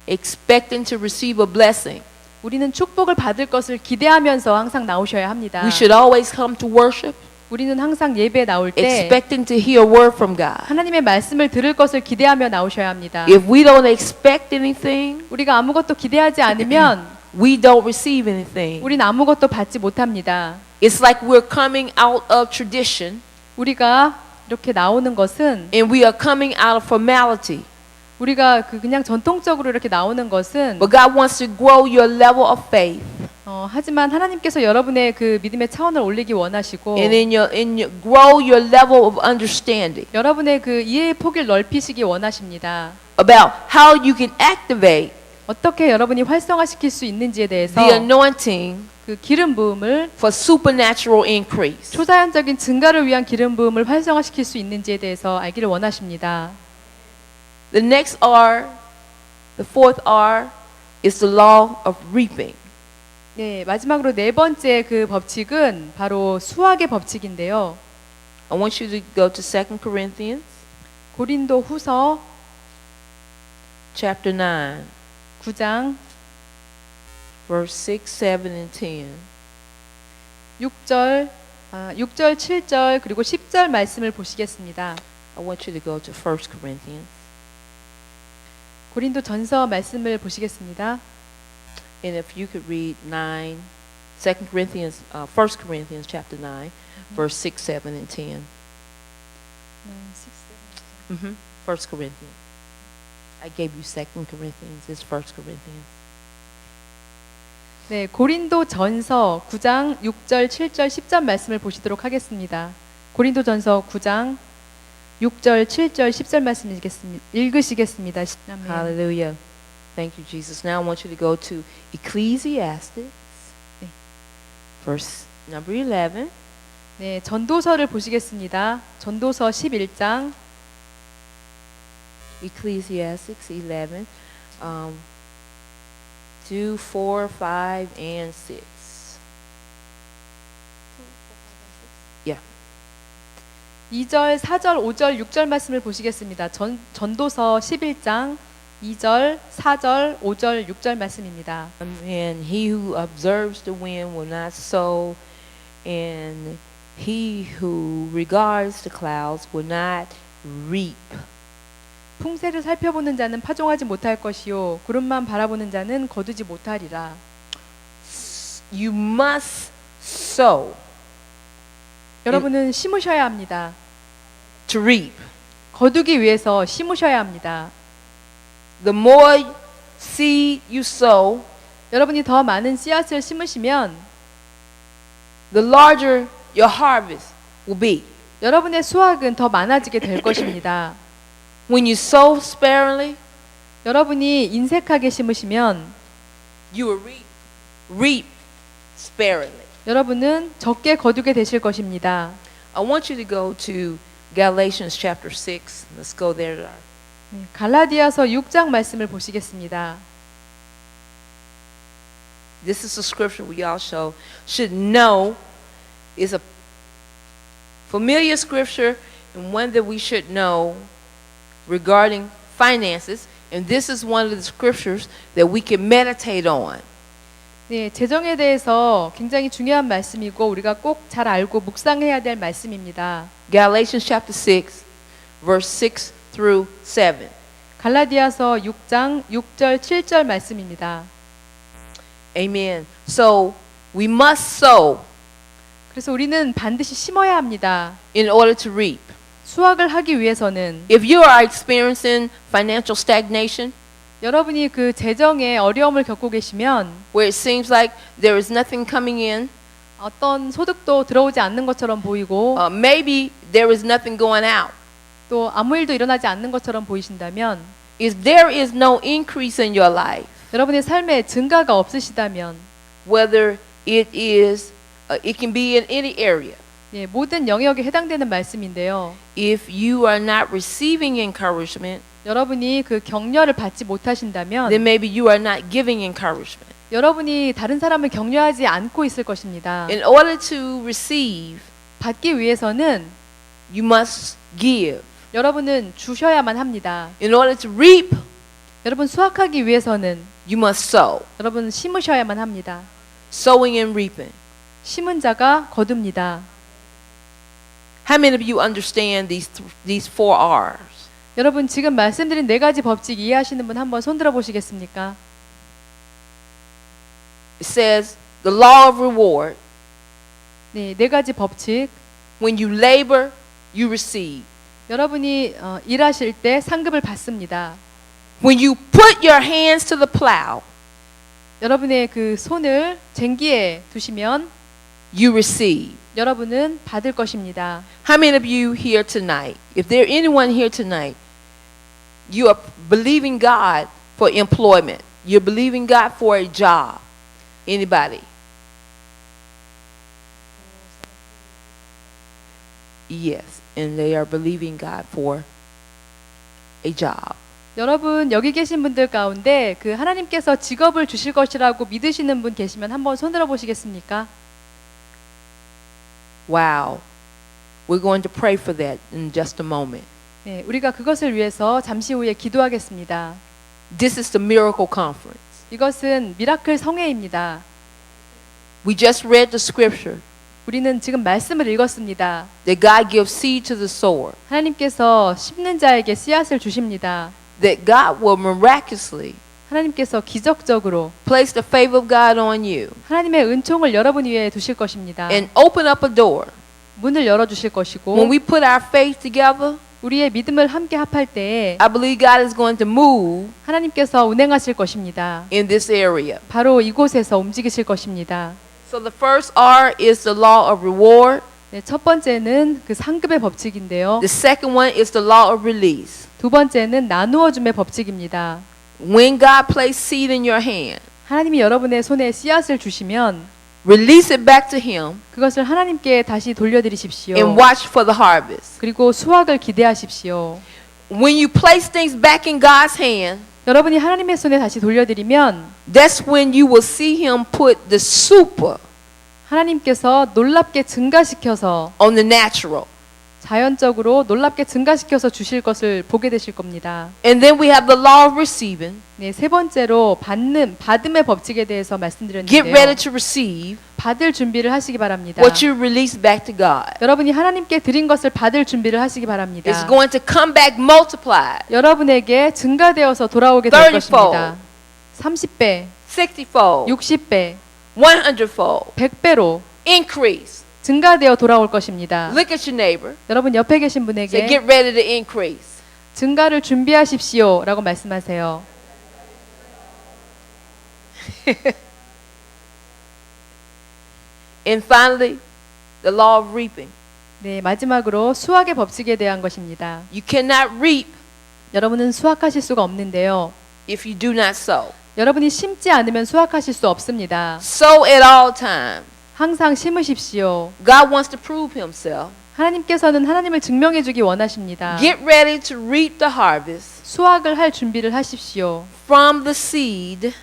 expecting to receive a blessing. 우리는 축복을 받을 것을 기대하면서 항상 나오셔야 합니다. We should always come to worship 우리는 항상 예배에 나올 때 expecting to hear a word from God. 하나님의 말씀을 들을 것을 기대하며 나오셔야 합니다. If we don't expect anything, 우리가 아무것도 기대하지 않으면 we don't receive anything. 우리는 아무것도 받지 못합니다. It's like we're coming out of tradition 우리가 이렇게 나오는 것은 and we are coming out of formality. 우리가 그냥 전통적으로 이렇게 나오는 것은 But God wants to grow your level of faith 하지만 하나님께서 여러분의 그 믿음의 차원을 올리기 원하시고 and grow your level of understanding 여러분의 그 이해의 폭을 넓히시기 원하십니다. about how you can activate 어떻게 여러분이 활성화시킬 수 있는지에 대해서 the anointing 그 기름 부음을 for supernatural increase. 초자연적인 증가를 위한 기름 부음을 활성화시킬 수 있는지에 대해서 알기를 원하십니다. The next R, the fourth R, is the law of reaping. 네, 마지막으로 네 번째 그 법칙은 바로 수확의 법칙인데요. I want you to go to 2 Corinthians 고린도 후서 chapter 9, 9장 verse 6, 7, and 10. 6절, 6절, 7절 그리고 10절 말씀을 보시겠습니다. I want you to go to 1 Corinthians. 고린도 전서 말씀을 보시겠습니다. And if you could read 1 Corinthians chapter 9, verse 6, 7, and 10. 1 Corinthians. I gave you 2 Corinthians. It's 1 Corinthians. 네, 고린도 전서 9장 6절, 7절, 10절 말씀을 보시도록 하겠습니다. 고린도 전서 9장 6절, 7절, 10절 말씀 읽으시겠습니다. 아멘. Hallelujah. Thank you, Jesus. Now I want you to go to Ecclesiastes, verse number 11. 네, 전도서를 보시겠습니다. 전도서 11장 Ecclesiastes 11, 2, 4, 5, and 6. Yeah. 2절, 4절, 5절, 6절 말씀을 보시겠습니다. 전도서 11장 2절, 4절, 5절, 6절 말씀입니다. And he who observes the wind will not sow, and he who regards the clouds will not reap. 풍세를 살펴보는 자는 파종하지 못할 것이요 구름만 바라보는 자는 거두지 못하리라. You must sow 여러분은 심으셔야 합니다. to reap. 거두기 위해서 심으셔야 합니다. The more seed you sow, 여러분이 더 많은 씨앗을 심으시면 the larger your harvest will be. 여러분의 수확은 더 많아지게 될 것입니다. When you sow sparingly, 여러분이 인색하게 심으시면 you will reap sparingly. 여러분은 적게 거두게 되실 것입니다. I want you to go to Galatians chapter 6. Let's go there. 갈라디아서 6장 말씀을 보시겠습니다. This is a scripture we all should know is a familiar scripture and one that we should know regarding finances. And this is one of the scriptures that we can meditate on. 네, 재정에 대해서 굉장히 중요한 말씀이고 우리가 꼭 잘 알고 묵상해야 될 말씀입니다. Galatians chapter 6, verse 6 through 7. 갈라디아서 6장 6절 7절 말씀입니다. Amen. So we must sow 그래서 우리는 반드시 심어야 합니다. in order to reap. 수확을 하기 위해서는 If you are experiencing financial stagnation, 여러분이 그 재정에 어려움을 겪고 계시면 where it seems like there is nothing coming in, 어떤 소득도 들어오지 않는 것처럼 보이고 maybe there is nothing going out. 또 아무 일도 일어나지 않는 것처럼 보이신다면 If there is no increase in your life, 여러분의 삶에 증가가 없으시다면 whether it can be in any area. 예, 모든 영역에 해당되는 말씀인데요. If you are not receiving encouragement, 여러분이 그 격려를 받지 못하신다면 then maybe you are not giving encouragement. 여러분이 다른 사람을 격려하지 않고 있을 것입니다. In order to receive, 받기 위해서는 you must give. 여러분은 주셔야만 합니다. In order to reap, 여러분 수확하기 위해서는 you must sow. 여러분 심으셔야만 합니다. Sowing and reaping. 심은 자가 거둡니다. How many of you understand these 4 R's? 여러분 지금 말씀드린 4가지 법칙 이해하시는 분 한번 손들어 보시겠습니까? It says the law of reward. 네, 4가지 법칙. When you labor, you receive. 여러분이 일하실 때 상급을 받습니다. When you put your hands to the plow, 여러분의 그 손을 쟁기에 두시면 you receive. 여러분은 받을 것입니다. How many of you here tonight, if there anyone here tonight, you are believing God for employment. You're believing God for a job. Anybody? Yes, and they are believing God for a job. 여러분 여기 계신 분들 가운데 그 하나님께서 직업을 주실 것이라고 믿으시는 분 계시면 한번 손들어 보시겠습니까? Wow. We're going to pray for that in just a moment. 네, 우리가 그것을 위해서 잠시 후에 기도하겠습니다. This is the miracle conference. 이것은 미라클 성회입니다. We just read the scripture. 우리는 지금 말씀을 읽었습니다. that God gives seed to the sower, 하나님께서 심는 자에게 씨앗을 주십니다. that God will miraculously 하나님께서 기적적으로 place the favor of God on you 하나님의 은총을 여러분 위에 두실 것입니다. and open up a door. 문을 열어주실 것이고 When we put our faith together, 우리의 믿음을 함께 합할 때에 I believe God is going to move 하나님께서 운행하실 것입니다. in this area. 바로 이곳에서 움직이실 것입니다. So the first R is the law of reward. 네, 첫 번째는 그 상급의 법칙인데요. The second one is the law of release. 두 번째는 나누어 줌의 법칙입니다. When God placed seed in your hand, 하나님이 여러분의 손에 씨앗을 주시면 release it back to Him 그것을 하나님께 다시 돌려드리십시오. and watch for the harvest. 그리고 수확을 기대하십시오. When you place things back in God's hand, 여러분이 하나님의 손에 다시 돌려드리면 that's when you will see Him put the super 하나님께서 놀랍게 증가시켜서 on the natural. 자연적으로 놀랍게 증가시켜서 주실 것을 보게 되실 겁니다. And then we have the law of receiving. 네, 세 번째로 받음의 법칙에 대해서 Get 말씀드렸는데요. ready to receive 받을 준비를 하시기 바랍니다. what you release back to God. 여러분이 하나님께 드린 것을 받을 준비를 하시기 바랍니다. It's going to come back multiplied. 여러분에게 증가되어서 돌아오게 될 30 것입니다. 30배, 60-fold, 60배, 100-fold 100배로 increase. 증가되어 돌아올 것입니다. Look at your neighbor. 여러분 옆에 계신 Say, 분에게 get ready to increase. 증가를 준비하십시오 라고 말씀하세요. And finally, the law of reaping. 네, 마지막으로 수확의 법칙에 대한 것입니다. You cannot reap 여러분은 수확하실 수가 없는데요. if you do not sow. 여러분이 심지 않으면 수확하실 수 없습니다. Sow at all times. 항상 심으십시오. God wants to prove Himself. 하나님께서는 하나님을 증명해 주기 원하십니다. Get ready to reap the harvest 수확을 할 준비를 하십시오. from the seed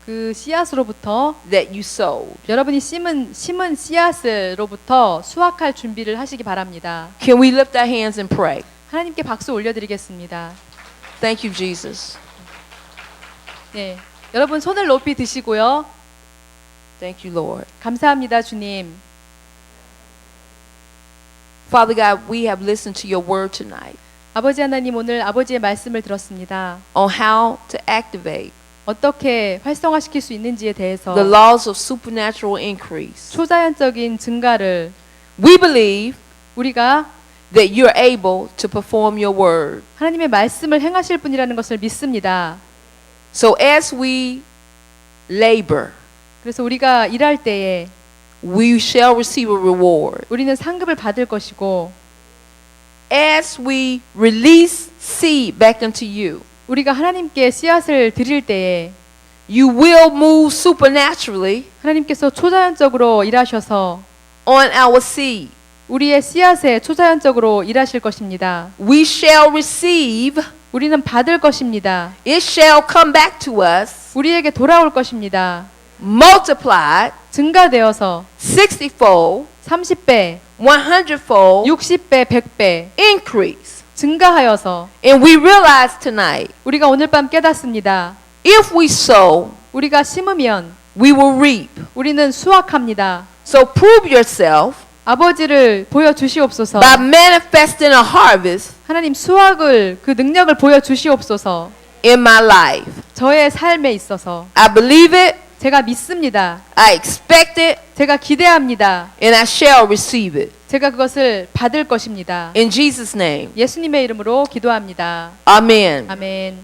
그 씨앗으로부터 that you sowed. 여러분이 심은 씨앗으로부터 수확할 준비를 하시기 바랍니다. Can we lift our hands and pray? 하나님께 박수 올려드리겠습니다. Thank you, Jesus. 네, 여러분 손을 높이 드시고요. Thank you, Lord. 감사합니다, 주님. Father God, we have listened to your word tonight 아버지 하나님, 오늘 아버지의 말씀을 들었습니다. on how to activate 어떻게 활성화시킬 수 있는지에 대해서 the laws of supernatural increase. 초자연적인 증가를 We believe 우리가 that you're able to perform your word. 하나님의 말씀을 행하실 분이라는 것을 믿습니다. So as we labor, 그래서 우리가 일할 때에 we shall receive a reward. 우리는 상급을 받을 것이고 As we release seed back unto you, 우리가 하나님께 씨앗을 드릴 때에 you will move supernaturally 하나님께서 초자연적으로 일하셔서 on our seed. 우리의 씨앗에 초자연적으로 일하실 것입니다. We shall receive, 우리는 받을 것입니다. it shall come back to us, 우리에게 돌아올 것입니다. multiplied, 증가되어서 60-fold, 30배, 100-fold 60배, 100배 increase. 증가하여서 And we realize tonight, 우리가 오늘 밤 깨닫습니다. if we sow, 우리가 심으면 we will reap. 우리는 수확합니다. So prove yourself 아버지를 보여주시옵소서. by manifesting a harvest 하나님 수확을 그 능력을 보여주시옵소서. in my life. 저의 삶에 있어서 I believe it, 제가 믿습니다. I expect it, 제가 기대합니다. and I shall receive it. 제가 그것을 받을 것입니다. In Jesus' name, 예수님의 이름으로 기도합니다. amen. 아멘.